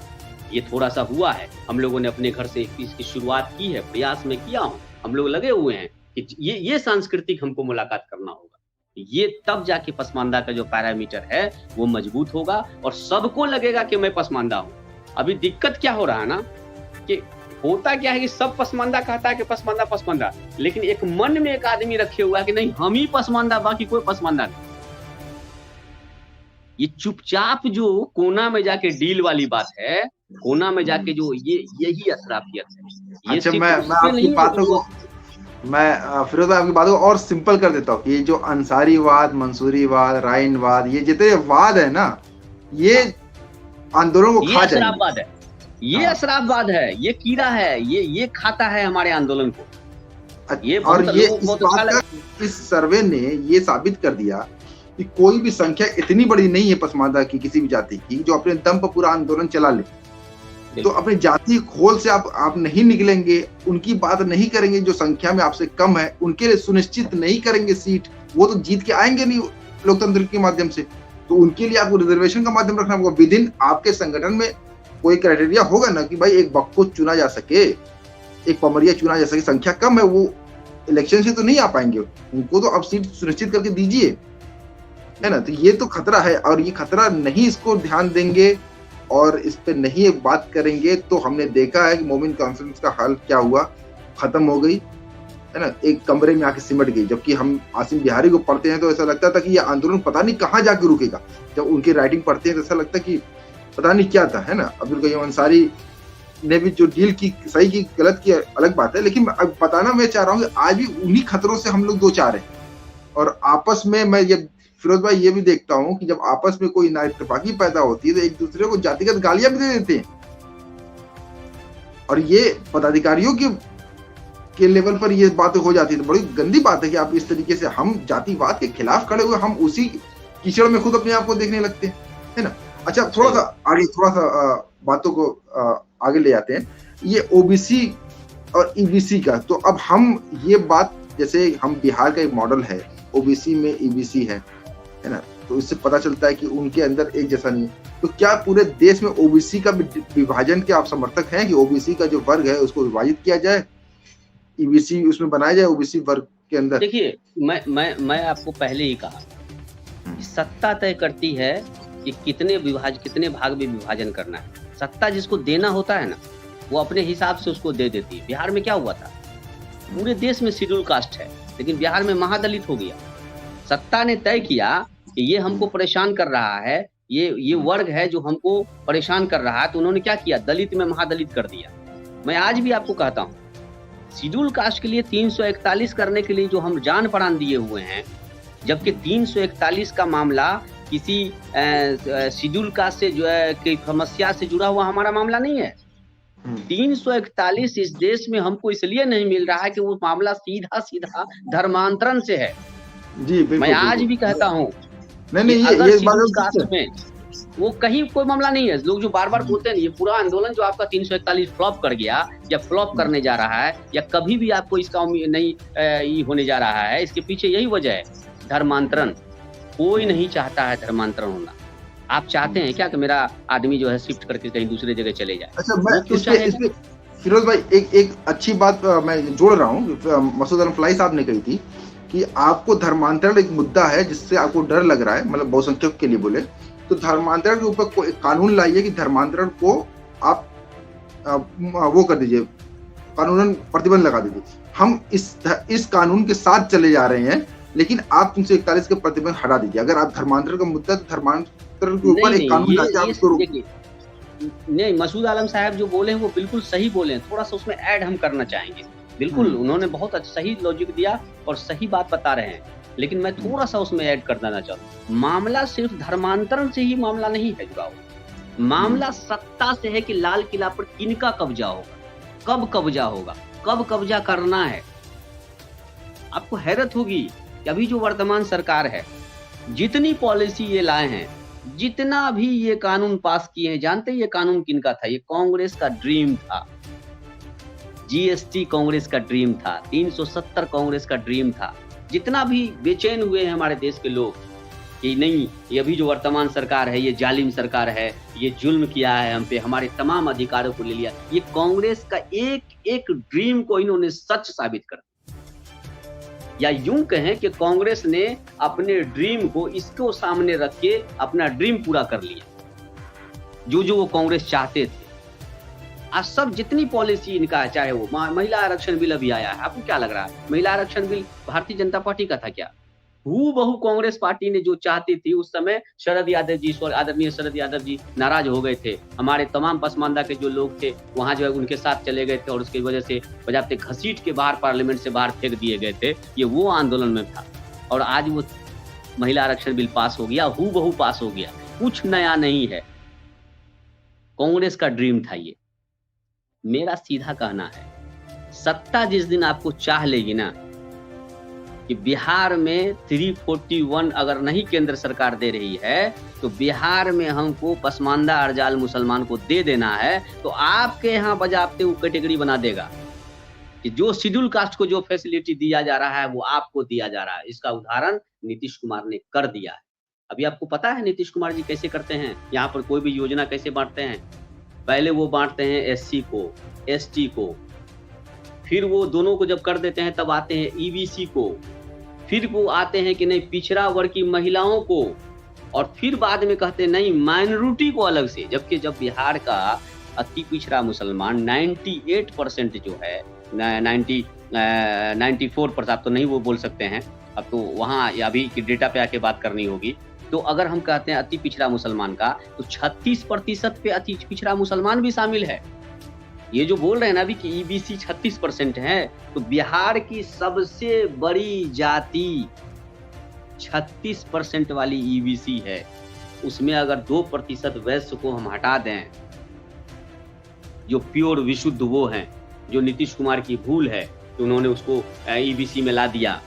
ये थोड़ा सा हुआ है। हम लोगों ने अपने घर से इसकी शुरुआत की है, प्रयास में किया हूँ। हम लोग लगे हुए हैं कि ये सांस्कृतिक हमको मुलाकात करना होगा। ये तब जाके पसमानदा का जो पैरामीटर है वो मजबूत होगा और सबको लगेगा कि मैं पसमानदा हूँ। अभी दिक्कत क्या हो रहा है ना, कि होता क्या है कि सब पसमानदा कहता है कि पसमानदा पसमानदा, लेकिन एक मन में एक आदमी रखे हुआ है कि नहीं, हम ही पसमानदा, बाकी कोई पसमानदा नहीं। ये चुपचाप जो कोना में जाके डील वाली बात है, कोना में जाके जो यही अशराफियत है। अच्छा, मैं आपकी बातों को फिरोज भाई आपकी बातों को और सिंपल कर देता हूँ। ये जो अंसारीवाद, मंसूरीवाद, राइनवाद, ये जितने वाद है ना, ये आंदोलन को खा जाएंगे। ये अशराफवाद है, ये कीड़ा है, ये खाता है हमारे आंदोलन को। ये और ये इस सर्वे ने ये साबित कर दिया कि कोई भी संख्या इतनी बड़ी नहीं है पसमानदा की, किसी भी जाति की, जो अपने दम पर पूरा आंदोलन चला ले। तो अपनी जाति खोल से आप नहीं निकलेंगे, उनकी बात नहीं करेंगे, जो संख्या में आपसे कम है, उनके लिए सुनिश्चित नहीं करेंगे सीट, वो तो जीत के आएंगे नहीं लोकतंत्र के माध्यम से। तो उनके लिए आपको रिजर्वेशन का माध्यम रखना होगा। विद इन आपके संगठन में कोई क्राइटेरिया होगा ना कि भाई एक बक्को चुना जा सके, एक पमरिया चुना जा सके, संख्या कम है, वो इलेक्शन से तो नहीं आ पाएंगे, उनको तो अब सीट सुनिश्चित करके दीजिए, है ना। तो ये तो खतरा है, और ये खतरा नहीं इसको ध्यान देंगे और इस पे नहीं एक बात करेंगे तो हमने देखा है कि मोमिन कॉन्फ्रेंस का हाल क्या हुआ, खत्म हो गई, है ना, एक कमरे में आके सिमट गई। जबकि हम आसिम बिहारी को पढ़ते हैं तो ऐसा लगता था कि ये आंदोलन पता नहीं कहाँ जाके रुकेगा। जब उनकी राइटिंग पढ़ते हैं तो ऐसा लगता कि पता नहीं क्या था, है ना। अब्दुल कयूम अंसारी ने भी जो डील की, सही की गलत की अलग बात है, लेकिन अब बताना मैं चाह रहा हूँ कि आज भी उन्हीं खतरों से हम लोग दो चार हैं। और आपस में मैं ये फिरोज भाई ये भी देखता हूँ कि जब आपस में कोई ना इत्तेफाकी पैदा होती है तो एक दूसरे को जातिगत गालियां भी दे देते हैं। और ये पदाधिकारियों के लेवल पर ये बात हो जाती है, तो बड़ी गंदी बात है कि आप इस तरीके से, हम जातिवाद के खिलाफ खड़े हुए, हम उसी कीचड़ में खुद अपने आप को देखने लगते हैं, है ना। अच्छा, थोड़ा सा बातों को आगे ले जाते हैं, ये ओबीसी और ईबीसी का। तो अब हम ये बात, जैसे हम बिहार का एक मॉडल है, ओबीसी में ईबीसी है ना, तो इससे पता चलता है कि उनके अंदर एक जैसा नहीं है। तो क्या पूरे देश में ओबीसी का विभाजन के आप समर्थक हैं कि ओबीसी का जो वर्ग है उसको विभाजित किया जाए, ईबीसी उसमें बनाया जाए ओबीसी वर्ग के अंदर? देखिए, मैं आपको पहले ही कहा कि सत्ता तय करती है कि कितने भाग में विभाजन करना है। सत्ता जिसको देना होता है ना, वो अपने हिसाब से उसको दे देती है। बिहार में क्या हुआ था, पूरे देश में शेड्यूल कास्ट है, लेकिन बिहार में महादलित हो गया। सत्ता ने तय किया कि ये हमको परेशान कर रहा है, ये वर्ग है जो हमको परेशान कर रहा है, तो उन्होंने क्या किया, दलित में महादलित कर दिया। मैं आज भी आपको कहता हूँ, शेड्यूल कास्ट के लिए 341 करने के लिए जो हम जान प्राण दिए हुए हैं, जबकि 341 का मामला किसी शेड्यूल कास्ट से जो है की समस्या से जुड़ा हुआ हमारा मामला नहीं है। 341 इस देश में हमको इसलिए नहीं मिल रहा है कि वो मामला सीधा धर्मांतरण से है। जी, बिल्कुल, मैं आज भी कहता हूँ, नहीं अगर ये शेड्यूल कास्ट में वो कहीं कोई मामला नहीं है। लोग जो बार-बार बोलते हैं, ये पूरा आंदोलन जो आपका 341 फ्लॉप कर गया या फ्लॉप करने जा रहा है या कभी भी आपको इसका उम्मीद नहीं होने जा रहा है, इसके पीछे यही वजह है, धर्मांतरण। कोई नहीं चाहता है धर्मांतरण होना। आप चाहते हैं क्या कि मेरा आदमी जो है शिफ्ट करके कहीं दूसरे जगह चले जाए? अच्छा, मैं इसपे फिरोज भाई एक अच्छी बात मैं जोड़ रहा हूँ। मसूद अली फलाई साहब ने कही थी कि आपको धर्मांतरण एक मुद्दा है जिससे आपको डर लग रहा है, मतलब बहुसंख्यक के लिए बोले तो धर्मांतरण के ऊपर कोई कानून लाइए कि धर्मांतरण को आप वो कर दीजिए, कानूनन प्रतिबंध लगा दीजिए। हम इस कानून के साथ चले जा रहे हैं, लेकिन आप 341 के प्रतिबंध हटा दीजिए। अगर आप धर्मांतरण का मुद्दा, तो धर्मांतरण के ऊपर एक कानून लाइए। नहीं, मसूद आलम साहब जो बोले हैं वो बिल्कुल सही बोले हैं। थोड़ा सा उसमें ऐड हम करना चाहेंगे। बिल्कुल, उन्होंने बहुत सही लॉजिक दिया और सही बात बता रहे हैं, लेकिन मैं थोड़ा सा उसमें ऐड कर देना चाहता हूँ। मामला सिर्फ धर्मांतरण से ही मामला नहीं है जुड़ा हुआ, मामला सत्ता से है कि लाल किला पर किनका कब्जा होगा, कब कब्जा होगा, कब कब्जा करना है। आपको हैरत होगी कि अभी जो वर्तमान सरकार है, जितनी पॉलिसी ये लाए हैं, जितना भी ये कानून पास किए हैं, जानते हैं ये कानून किनका था? ये कांग्रेस का ड्रीम था। जीएसटी कांग्रेस का ड्रीम था, 370 कांग्रेस का ड्रीम था। जितना भी बेचैन हुए हैं हमारे देश के लोग कि नहीं, ये अभी जो वर्तमान सरकार है ये जालिम सरकार है, ये जुल्म किया है हम पे, हमारे तमाम अधिकारों को ले लिया, ये कांग्रेस का एक ड्रीम को इन्होंने सच साबित कर दिया। या यूं कहें कि कांग्रेस ने अपने ड्रीम को इसको सामने रख के अपना ड्रीम पूरा कर लिया, जो वो कांग्रेस चाहते थे। आज सब जितनी पॉलिसी इनका है, चाहे वो महिला आरक्षण बिल अभी आया है, आपको क्या लग रहा है महिला आरक्षण बिल भारतीय जनता पार्टी का था क्या? हूबहू कांग्रेस पार्टी ने जो चाहती थी उस समय शरद यादव जी, आदरणीय शरद यादव जी नाराज हो गए थे। हमारे तमाम पसमानदा के जो लोग थे वहां जो है उनके साथ चले गए थे और उसकी वजह से बजाते घसीट के बाहर, पार्लियामेंट से बाहर फेंक दिए गए थे। ये वो आंदोलन में था और आज वो महिला आरक्षण बिल पास हो गया, हूबहू पास हो गया। कुछ नया नहीं है, कांग्रेस का ड्रीम था ये। मेरा सीधा कहना है, सत्ता जिस दिन आपको चाह लेगी ना कि बिहार में 341 अगर नहीं केंद्र सरकार दे रही है तो बिहार में हमको पसमानदा अरजाल मुसलमान को दे देना है, तो आपके यहाँ बजाते वो कैटेगरी बना देगा कि जो शेड्यूल कास्ट को जो फैसिलिटी दिया जा रहा है वो आपको दिया जा रहा है। इसका उदाहरण नीतीश कुमार ने कर दिया है। अभी आपको पता है नीतीश कुमार जी कैसे करते हैं, यहाँ पर कोई भी योजना कैसे बांटते हैं? पहले वो बांटते हैं एससी को, एसटी को, फिर वो दोनों को जब कर देते हैं तब आते हैं ईबीसी को, फिर वो आते हैं कि नहीं पिछड़ा वर्ग की महिलाओं को, और फिर बाद में कहते हैं नहीं माइनॉरिटी को अलग से। जबकि जब बिहार का अति पिछड़ा मुसलमान 98% जो है 94% आप तो नहीं वो बोल सकते हैं, अब तो वहाँ अभी की डेटा पे आके बात करनी होगी। तो अगर हम कहते हैं अति पिछड़ा मुसलमान का, तो 36% पे अति पिछड़ा मुसलमान भी शामिल है। ये जो बोल रहे हैं ना अभी कि ईबीसी 36% है, तो बिहार की सबसे बड़ी जाति 36% वाली ईबीसी है। उसमें अगर 2% वैश्य को हम हटा दें, जो प्योर विशुद्ध वो हैं, जो नीतीश कुमार की भूल है कि उन्होंने उसको ईबीसी में ला दिया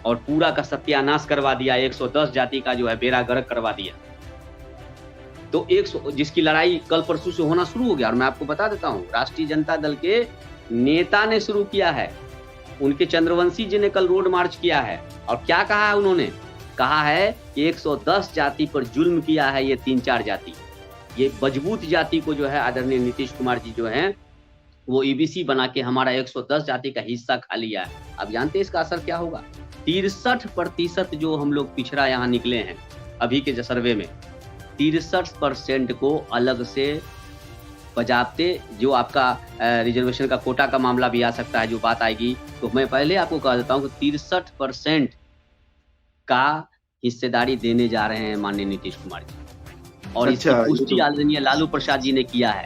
और पूरा का सत्यानाश करवा दिया, 110 जाति का जो है बेड़ा गर्क करवा दिया। तो 100 जिसकी लड़ाई कल परसों से होना शुरू हो गया, और मैं आपको बता देता हूँ राष्ट्रीय जनता दल के नेता ने शुरू किया है, उनके चंद्रवंशी जी ने कल रोड मार्च किया है, और क्या कहा है उन्होंने, कहा है कि 110 जाति पर जुल्म किया है ये 3-4 जाति, ये मजबूत जाति को जो है आदरणीय नीतीश कुमार जी जो हैं वो ईबीसी बना के हमारा 110 जाति का हिस्सा खा लिया है। अब जानते हैं इसका असर क्या होगा? 63% जो हम लोग पिछड़ा यहाँ निकले हैं अभी के सर्वे में, 63% को अलग से बजाबते, जो आपका रिजर्वेशन का कोटा का मामला भी आ सकता है, जो बात आएगी, तो मैं पहले आपको कह देता हूँ कि 63% का हिस्सेदारी देने जा रहे हैं माननीय नीतीश कुमार जी, और इसकी पुष्टि आदरणीय लालू प्रसाद जी ने किया है।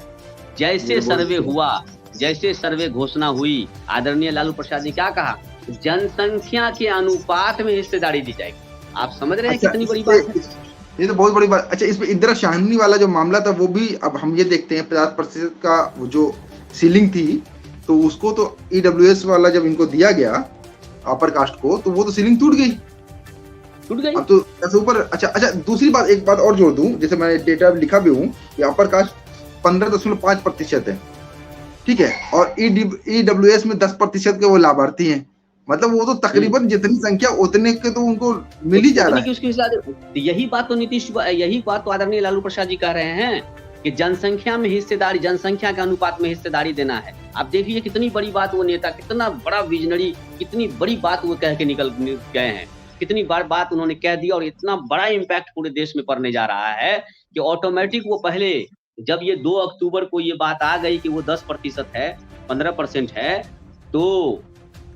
जैसे सर्वे हुआ, जैसे सर्वे घोषणा हुई, आदरणीय लालू प्रसाद जी क्या कहा, जनसंख्या के अनुपात में हिस्सेदारी दी जाएगी। आप समझ रहे हैं कितनी बड़ी बात है? ये तो बहुत बड़ी बात। अच्छा, इसमें इंदिरा शाहनी वाला जो मामला था वो भी अब हम ये देखते हैं 50% का वो जो सीलिंग थी, तो उसको तो ईडब्ल्यूएस वाला जब इनको दिया गया अपर कास्ट को, तो वो तो सीलिंग टूट गई। अब तो ऐसे ऊपर। अच्छा, दूसरी बात, एक बात और जोड़ दूं, जैसे मैंने डेटा लिखा भी हूँ कि अपर कास्ट 15.5% है, ठीक है, और ईडब्ल्यूएस में 10% के वो लाभार्थी हैं। मतलब वो तो तकरीबन जितनी संख्या उतने के तो उनको मिल ही जा रहा है। यही बात तो आदरणीय लालू प्रसाद जी कह रहे हैं कि जनसंख्या में हिस्सेदारी, जनसंख्या के अनुपात में हिस्सेदारी देना है। आप देखिए कितनी बड़ी बात वो नेता, कितना बड़ा विजनरी, कितनी बड़ी बात वो कह के निकल गए हैं, कितनी बार बात उन्होंने कह दी, और इतना बड़ा इम्पैक्ट पूरे देश में पड़ने जा रहा है कि ऑटोमेटिक वो पहले जब ये 2 अक्टूबर को ये बात आ गई कि वो 10% है, 15% है, तो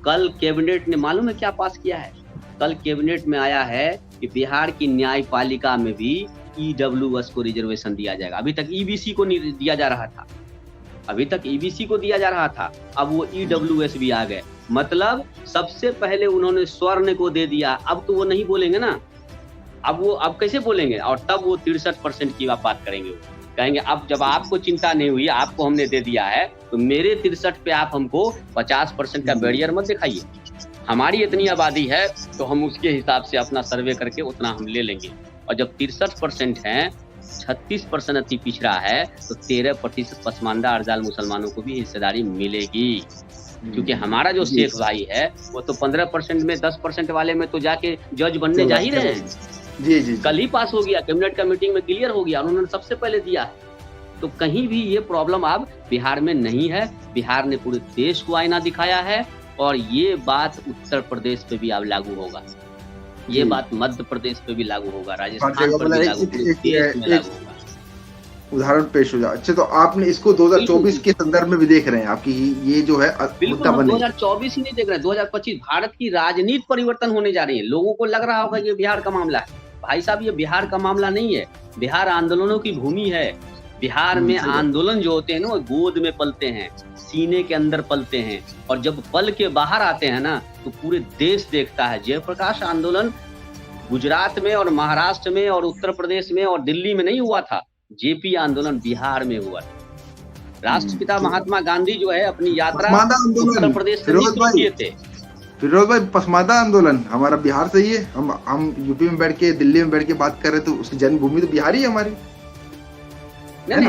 कल कैबिनेट ने मालूम है क्या पास किया है? कल कैबिनेट में आया है कि बिहार की न्यायपालिका में भी ईडब्ल्यूएस को रिजर्वेशन दिया जाएगा। अभी तक ईबीसी को दिया जा रहा था, अब वो ईडब्ल्यूएस भी आ गए। मतलब सबसे पहले उन्होंने स्वर्ण को दे दिया, अब तो वो नहीं बोलेंगे ना, अब कैसे बोलेंगे? और तब वो 63% की आप बात करेंगे, कहेंगे अब जब आपको चिंता नहीं हुई, आपको हमने दे दिया है, तो मेरे 63 पे आप हमको 50% का बैरियर मत दिखाइए। हमारी इतनी आबादी है तो हम उसके हिसाब से अपना सर्वे करके उतना हम ले लेंगे। और जब 63% है, 36% अति पिछड़ा है, तो 13% पसमानदा अरजाल मुसलमानों को भी हिस्सेदारी मिलेगी। क्योंकि हमारा जो शेख भाई है वो तो 15% में 10% वाले में तो जाके जज बनने जा ही रहे हैं। जी। कल ही पास हो गया, कैबिनेट का मीटिंग में क्लियर हो गया, उन्होंने सबसे पहले दिया है। तो कहीं भी ये प्रॉब्लम अब बिहार में नहीं है। बिहार ने पूरे देश को आईना दिखाया है, और ये बात उत्तर प्रदेश पे भी अब लागू होगा, ये बात मध्य प्रदेश पे भी लागू होगा, राजस्थान पर भी लागू होगा। उदाहरण पेश हो जाए। अच्छा, तो आपने इसको 2024 के संदर्भ में भी देख रहे हैं आपकी ये जो है बिल्कुल, 2024 ही नहीं देख रहे हैं, 2025 भारत की राजनीति परिवर्तन होने जा रही है। लोगों को लग रहा होगा ये बिहार का मामला है। भाई साहब, ये बिहार का मामला नहीं है, बिहार आंदोलनों की भूमि है। बिहार में आंदोलन जो होते हैं ना, वो गोद में पलते हैं, सीने के अंदर पलते हैं, और जब पल के बाहर आते हैं ना, तो पूरे देश देखता है। जयप्रकाश आंदोलन गुजरात में और महाराष्ट्र में और उत्तर प्रदेश में और दिल्ली में नहीं हुआ था, जेपी आंदोलन बिहार में हुआ। राष्ट्रपिता महात्मा गांधी जो है अपनी यात्रा उत्तर प्रदेश से शुरू किए थे। फिरोज भाई, पसमानदा आंदोलन हमारा बिहार से ही है। हम यूपी में बैठ के, दिल्ली में बैठ के बात कर रहे, तो उसकी जन्मभूमि तो बिहार ही है हमारी। नहीं,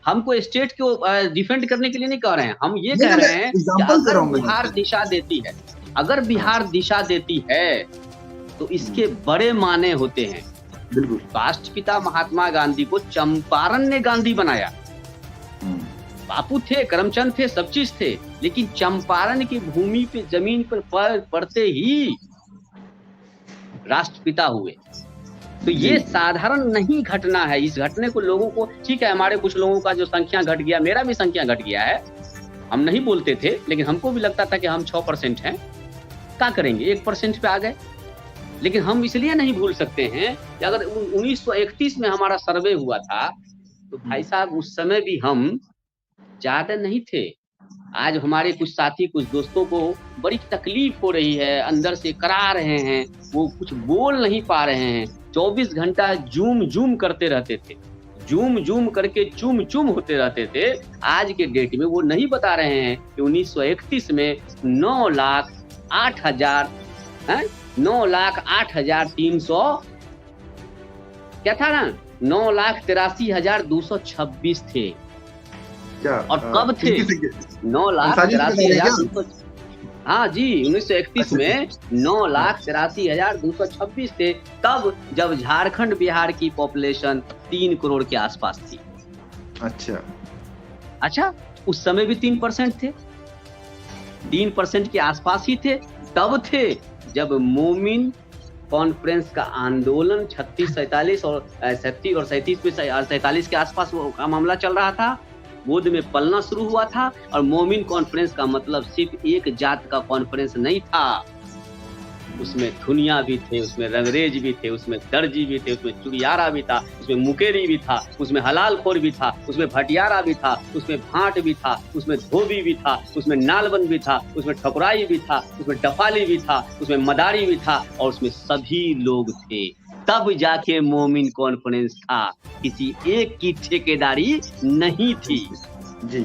हम कोई स्टेट को डिफेंड करने के लिए नहीं कह रहे हैं। हम ये कह रहे हैं कि अगर बिहार दिशा देती है, अगर बिहार दिशा देती है, तो इसके बड़े माने होते हैं। बिल्कुल। राष्ट्रपिता महात्मा गांधी को चंपारण ने गांधी बनाया। बापू थे, करमचंद थे, सब चीज थे, लेकिन चंपारण की भूमि पे जमीन पर पड़ते ही राष्ट्रपिता हुए। तो ये साधारण नहीं घटना है। इस घटने को लोगों को, ठीक है हमारे कुछ लोगों का जो संख्या घट गया, मेरा भी संख्या घट गया है, हम नहीं बोलते थे लेकिन हमको भी लगता था कि हम 6% हैं, क्या करेंगे 1% पे आ गए। लेकिन हम इसलिए नहीं भूल सकते हैं कि अगर 1931 में हमारा सर्वे हुआ था तो भाई साहब उस समय भी हम ज्यादा नहीं थे। आज हमारे कुछ साथी, कुछ दोस्तों को बड़ी तकलीफ हो रही है, अंदर से करा रहे हैं, वो कुछ बोल नहीं पा रहे हैं, 24 घंटा जूम करते रहते थे, जूम करके चुम होते रहते थे। आज के डेट में वो नहीं बता रहे हैं कि 1931 में 9,08,000 9,08,300 क्या था ना, 9,83,226 थे। क्या और कब थे? 9,83,200, हाँ जी 1931 में 9,83,226 थे, तब जब झारखंड बिहार की पॉपुलेशन 3 करोड़ के आसपास थी। अच्छा उस समय भी 3% थे, 3% के आसपास ही थे। तब थे जब मोमिन कॉन्फ्रेंस का आंदोलन 36-47 और 37 और 47 के आसपास का मामला चल रहा था, गोद में पलना शुरू हुआ था। और मोमिन कॉन्फ्रेंस का मतलब सिर्फ एक जात का कॉन्फ्रेंस नहीं था, उसमें धुनिया भी थे, उसमें रंगरेज भी थे, उसमें दर्जी भी थे, उसमें चुड़ियारा भी था, उसमें मुकेरी भी था, उसमें हलालखोर भी था, उसमें भटियारा भी था, उसमें भाट भी था, उसमें धोबी भी था, उसमें नालबंद भी था, उसमें ठकुराई भी था, उसमें डफाली भी था, उसमें मदारी भी था, और उसमें सभी लोग थे। तब जाके मोमिन कॉन्फ्रेंस था, किसी एक की ठेकेदारी नहीं थी।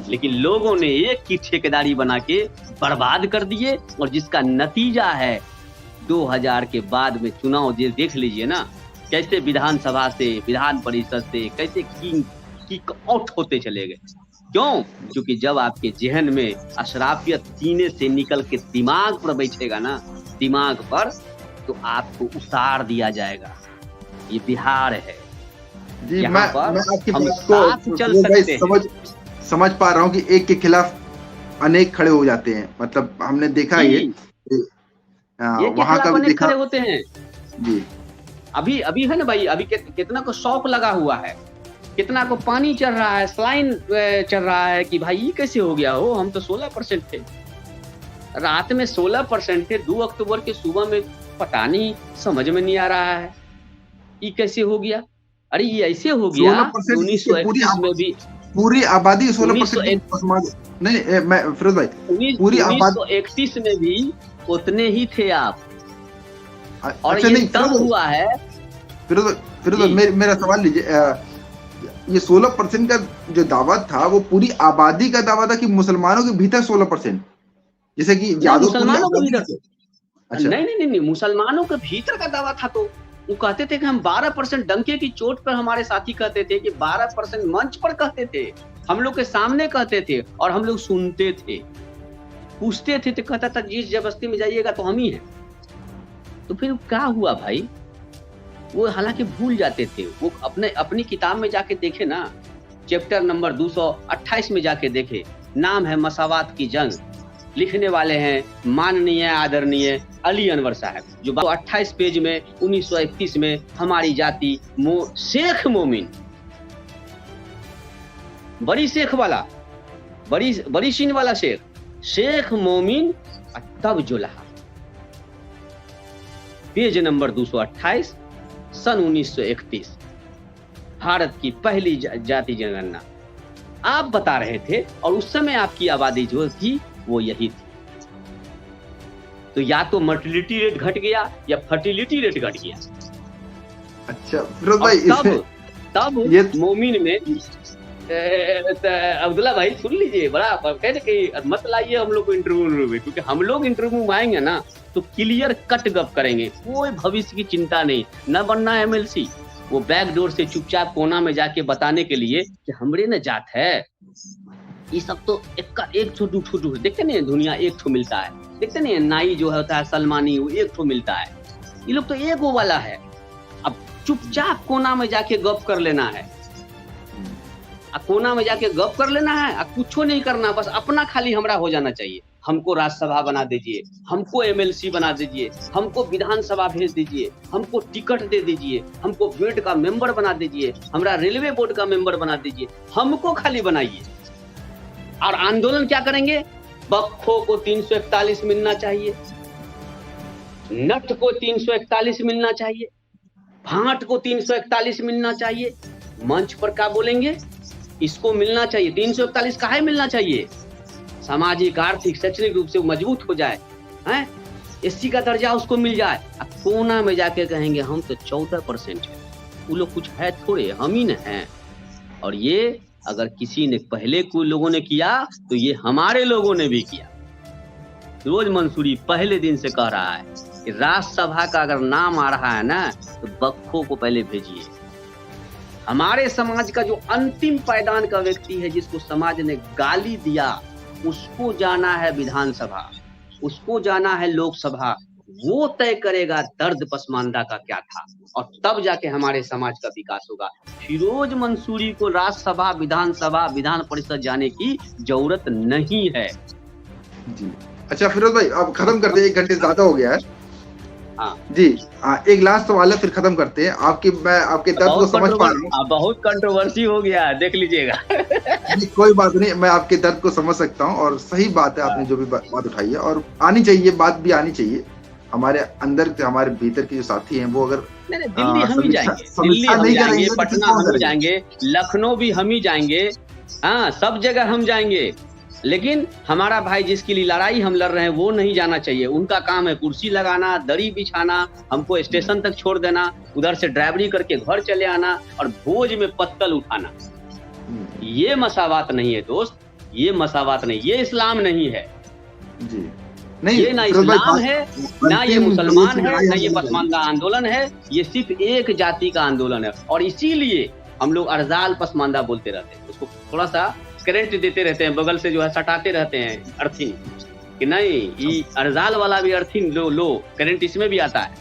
लेकिन लोगों ने एक की ठेकेदारी बना के बर्बाद कर दिए, और जिसका नतीजा है 2000 के बाद में चुनाव देख लीजिए ना, कैसे विधानसभा से, विधान परिषद से कैसे किक आउट होते चले गए। क्यों? क्योंकि जब आपके जहन में अशराफियत सीने से निकल के दिमाग पर बैठेगा ना, दिमाग पर, तो आपको उतार दिया जाएगा। ये बिहार है जी। मैं आपकी हम बात को चल सकते हैं। समझ पा रहा हूँ कि एक के खिलाफ अनेक खड़े हो जाते हैं, मतलब हमने देखा ये वहां का भी देखा खड़े होते हैं जी। अभी है ना भाई, अभी कितना को शौक लगा हुआ है, कितना को पानी चढ़ रहा है, स्लाइन चढ़ रहा है कि भाई ये कैसे हो गया हो, हम तो 16% थे, रात में 16% थे, 2 अक्टूबर के सुबह में पता नहीं, समझ में नहीं आ रहा है ये कैसे हो गया। अरे ये ऐसे हो गया 1931 में भी पूरी आबादी 16% नहीं, मैं फिरोज भाई, पूरी आबादी 1931 में भी उतने ही थे आप। और अच्छा, ये तब हुआ है। फिरोज मेरा सवाल लीजिए, ये 16% का जो दावा था वो पूरी आबादी का दावा था कि मुसलमानों के भीतर 16%, जैसे कि मुसलमानों के भीतर? अच्छा। नहीं, मुसलमानों के भीतर का दावा था। तो वो कहते थे कि हम 12%, डंके की चोट पर हमारे साथी कहते थे कि 12% मंच पर कहते थे, हम लोग के सामने कहते थे, और हम लोग सुनते थे, पूछते थे तो कहता था जिस जबरदस्ती में जाइएगा तो हम ही हैं। तो फिर क्या हुआ भाई, वो हालांकि भूल जाते थे। वो अपनी किताब में जाके देखे ना, चैप्टर नंबर 228 में जाके देखे, नाम है मसावात की जंग, लिखने वाले हैं माननीय आदरणीय अली अनवर साहब, जो 28 पेज में 1931 में हमारी जाति शेख मोमिन, बड़ी शेख वाला, बड़ी शीन वाला शेख मोमिन, तब जो लहा, पेज नंबर 228, सन 1931, भारत की पहली जाति जनगणना आप बता रहे थे, और उस समय आपकी आबादी जो थी वो यही थी। तो या तो मर्टिलिटी रेट घट गया या फर्टिलिटी रेट घट गया। अच्छा फिरोज भाई, तब मोमिन में अब्दुल्ला भाई सुन लीजिए, बड़ा कहते कि मत लाइए हम लोग को इंटरव्यू में, क्योंकि हम लोग इंटरव्यू में आएंगे ना तो क्लियर कट गप करेंगे, कोई भविष्य की चिंता नहीं, न बनना एमएलसी, वो बैक डोर से चुपचाप कोना में जाके बताने के लिए कि हमरे न जात है। ये सब तो एक छोटू देखते नहीं, दुनिया एक ठो मिलता है, देखते नहीं, नाई जो होता है सलमानी, वो एक ठो मिलता है, ये लोग तो एक वो वाला है। अब चुपचाप कोना में जाके गप कर लेना है। कोना में जाके गप कर लेना है, कुछ नहीं करना, बस अपना खाली हमरा हो जाना चाहिए। हमको राज्यसभा बना दीजिए, हमको एमएलसी बना दीजिए, हमको विधानसभा भेज दीजिए, हमको टिकट दे दीजिए, हमको बेड का मेंबर बना दीजिए, हमरा रेलवे बोर्ड का मेंबर बना दीजिए, हमको खाली बनाइए। और आंदोलन क्या करेंगे? बख्खो को 341 मिलना चाहिए, नट को 341 मिलना चाहिए, भाट को 341 मिलना चाहिए। मंच पर क्या बोलेंगे? इसको मिलना चाहिए। 341 काहे मिलना चाहिए? सामाजिक, आर्थिक, शैक्षणिक रूप से मजबूत हो जाए, हैं? एससी का दर्जा उसको मिल जाए। अब कोना में जाके कहेंगे हम तो 14% है, वो लोग कुछ है थोड़े, हम ही न हैं। और ये अगर किसी ने पहले कोई लोगों ने किया तो ये हमारे लोगों ने भी किया। फिरोज मंसूरी पहले दिन से कह रहा है कि राज्यसभा का अगर नाम आ रहा है ना तो बख्खो को पहले भेजिए। हमारे समाज का जो अंतिम पायदान का व्यक्ति है, जिसको समाज ने गाली दिया, उसको जाना है विधानसभा, उसको जाना है लोकसभा। वो तय करेगा दर्द पसमानदा का क्या था, और तब जाके हमारे समाज का विकास होगा। फिरोज मंसूरी को राज्यसभा, विधानसभा, विधान परिषद जाने की जरूरत नहीं है। जी अच्छा फिरोज भाई, अब खत्म करते हैं, 1 घंटे ज्यादा हो गया है। हाँ जी एक लास्ट सवाल है, फिर खत्म करते हैं। मैं आपके दर्द को समझ पा रहा हूँ। बहुत कंट्रोवर्सी हो गया, देख लीजिएगा। कोई बात नहीं, मैं आपके दर्द को समझ सकता हूँ, और सही बात है, आपने जो भी बात उठाई है, और आनी चाहिए, बात भी आनी चाहिए। हमारे अंदर, हमारे भीतर के जो साथी हैं, वो अगर दिल्ली हम ही जाएंगे, दिल्ली हम जाएंगे, पटना हम जाएंगे, लखनऊ भी हम ही जाएंगे, हाँ सब जगह हम जाएंगे। लेकिन हमारा भाई जिसके लिए लड़ाई हम लड़ रहे हैं वो नहीं जाना चाहिए। उनका काम है कुर्सी लगाना, दरी बिछाना, हमको स्टेशन तक छोड़ देना, उधर से ड्राइवरी करके घर चले आना और भोज में पत्तल उठाना। ये मसावात नहीं है दोस्त, ये मसावात नहीं, ये इस्लाम नहीं है जी। नहीं, ये ना इस्लाम है, ना ये मुसलमान है, ना ये पसमानदा आंदोलन है। ये सिर्फ एक जाति का आंदोलन है, और इसीलिए हम लोग अर्जाल पसमानदा बोलते रहते हैं। उसको थोड़ा सा करंट देते रहते हैं, बगल से जो है सटाते रहते हैं अर्थिंग, कि नहीं ये अर्जाल वाला भी अर्थिंग लो करंट इसमें भी आता है।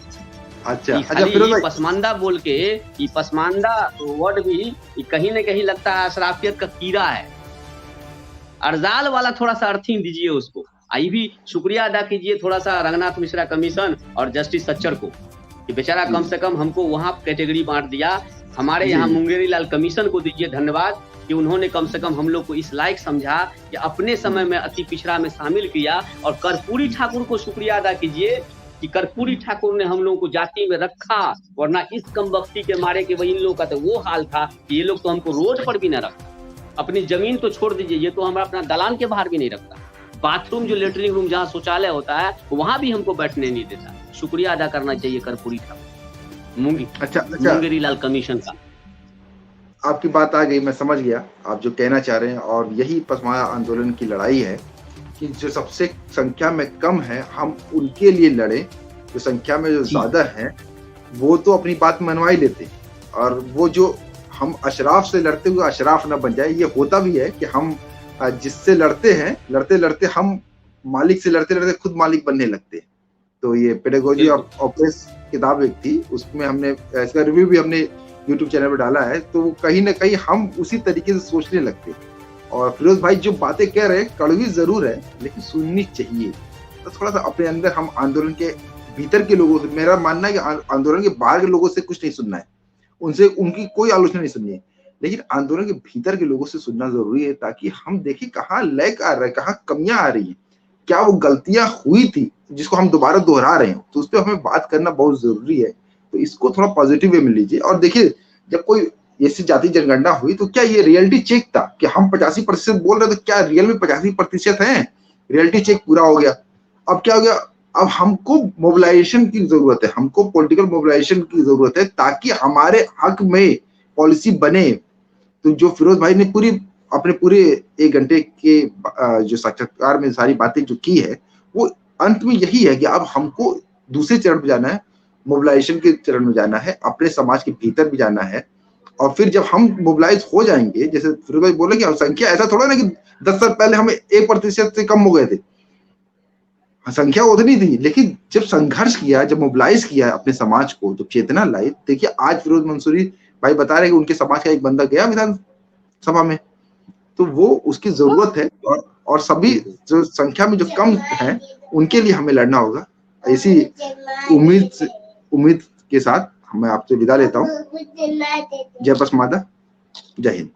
अच्छा फिर पसमानदा बोल के, ये पसमानदा वर्ड भी कहीं न कहीं लगता है अशराफियत का कीड़ा है। अर्जाल वाला थोड़ा सा अर्थिंग दीजिए उसको। आई भी शुक्रिया अदा कीजिए थोड़ा सा रंगनाथ मिश्रा कमीशन और जस्टिस सच्चर को, कि बेचारा कम से कम हमको वहां कैटेगरी बांट दिया। हमारे यहाँ मुंगेरी लाल कमीशन को दीजिए धन्यवाद कि उन्होंने कम से कम हम लोग को इस लायक समझा कि अपने समय में अति पिछड़ा में शामिल किया। और कर्पूरी ठाकुर को शुक्रिया अदा कीजिए कि कर्पूरी ठाकुर ने हम लोगों को जाति में रखा, वरना इस कमबख्ती के मारे के वही इन लोगों का तो वो हाल था कि ये लोग तो हमको रोड पर भी न रखता। अपनी जमीन तो छोड़ दीजिए, ये तो हमारा अपना दलान के बाहर भी नहीं रखता। बाथरूम जो लेटरिन रूम जहाँ शौचालय होता है वहां भी हमको बैठने नहीं देता। शुक्रिया अदा करना चाहिए कर्पूरी ठाकुर, मुंगेरी लाल कमीशन का। आपकी बात आ गई, मैं समझ गया आप जो कहना चाह रहे हैं, और यही पसमानदा आंदोलन की लड़ाई है कि जो सबसे संख्या में कम है हम उनके लिए लड़े, जो संख्या में जो ज्यादा है वो तो अपनी बात मनवा ही लेते, और वो जो हम अशराफ से लड़ते हुए अशराफ ना बन जाए। ये होता भी है कि हम जिससे लड़ते हैं, लड़ते लड़ते हम मालिक से लड़ते लड़ते खुद मालिक बनने लगते हैं। तो ये पेडागोजी ऑफ ऑपरेस किताब एक थी, उसमें हमने इसका रिव्यू भी हमने YouTube चैनल पर डाला है। तो कहीं ना कहीं हम उसी तरीके से सोचने लगते हैं। और फिरोज भाई जो बातें कह रहे हैं कड़वी जरूर है, लेकिन सुननी चाहिए। तो थोड़ा सा अपने अंदर हम आंदोलन के भीतर के लोगों से, मेरा मानना है कि आंदोलन के बाहर के लोगों से कुछ नहीं सुनना है, उनसे उनकी कोई आलोचना नहीं सुननी है, लेकिन आंदोलन के भीतर के लोगों से सुनना जरूरी है, ताकि हम देखें कहाँ लैग आ रहा है, कहाँ कमियां आ रही है, क्या वो गलतियां हुई थी जिसको हम दोबारा दोहरा रहे हैं। तो उस पर हमें बात करना बहुत जरूरी है। तो इसको थोड़ा पॉजिटिव वे में लीजिए। और देखिए, जब कोई ऐसी जाति जनगणना हुई तो क्या ये रियलिटी चेक था कि हम 85% बोल रहे थे, क्या रियल में 85% है? रियलिटी चेक पूरा हो गया। अब क्या हो गया? अब हमको मोबिलाइजेशन की जरूरत है, हमको पॉलिटिकल मोबिलाइजेशन की जरूरत है, ताकि हमारे हक में पॉलिसी बने। तो जो फिरोज भाई ने अपने पूरे 1 घंटे के जो साक्षात्कार में सारी बातें जो की है, वो अंत में यही है कि अब हमको दूसरे चरण में जाना है, मोबिलाइजेशन के चरण में जाना है, अपने समाज के भीतर भी जाना है। और फिर जब हम मोबिलाइज हो जाएंगे, जैसे फिरोज भाई बोले कि संख्या ऐसा थोड़ा ना कि 10 साल पहले हम 1% से कम हो गए थे, संख्या उतनी थी, लेकिन जब संघर्ष किया, जब मोबिलाइज किया अपने समाज को, जब चेतना लाई। देखिए आज फिरोज मंसूरी भाई बता रहे कि उनके समाज का एक बंदा गया सभा में। तो वो उसकी ज़रूरत है और सभी जो संख्या में जो कम हैं, उनके लिए हमें लड़ना होगा। ऐसी उम्मीद के साथ मैं आपसे विदा लेता हूँ। जय पस माता, जय हिंद।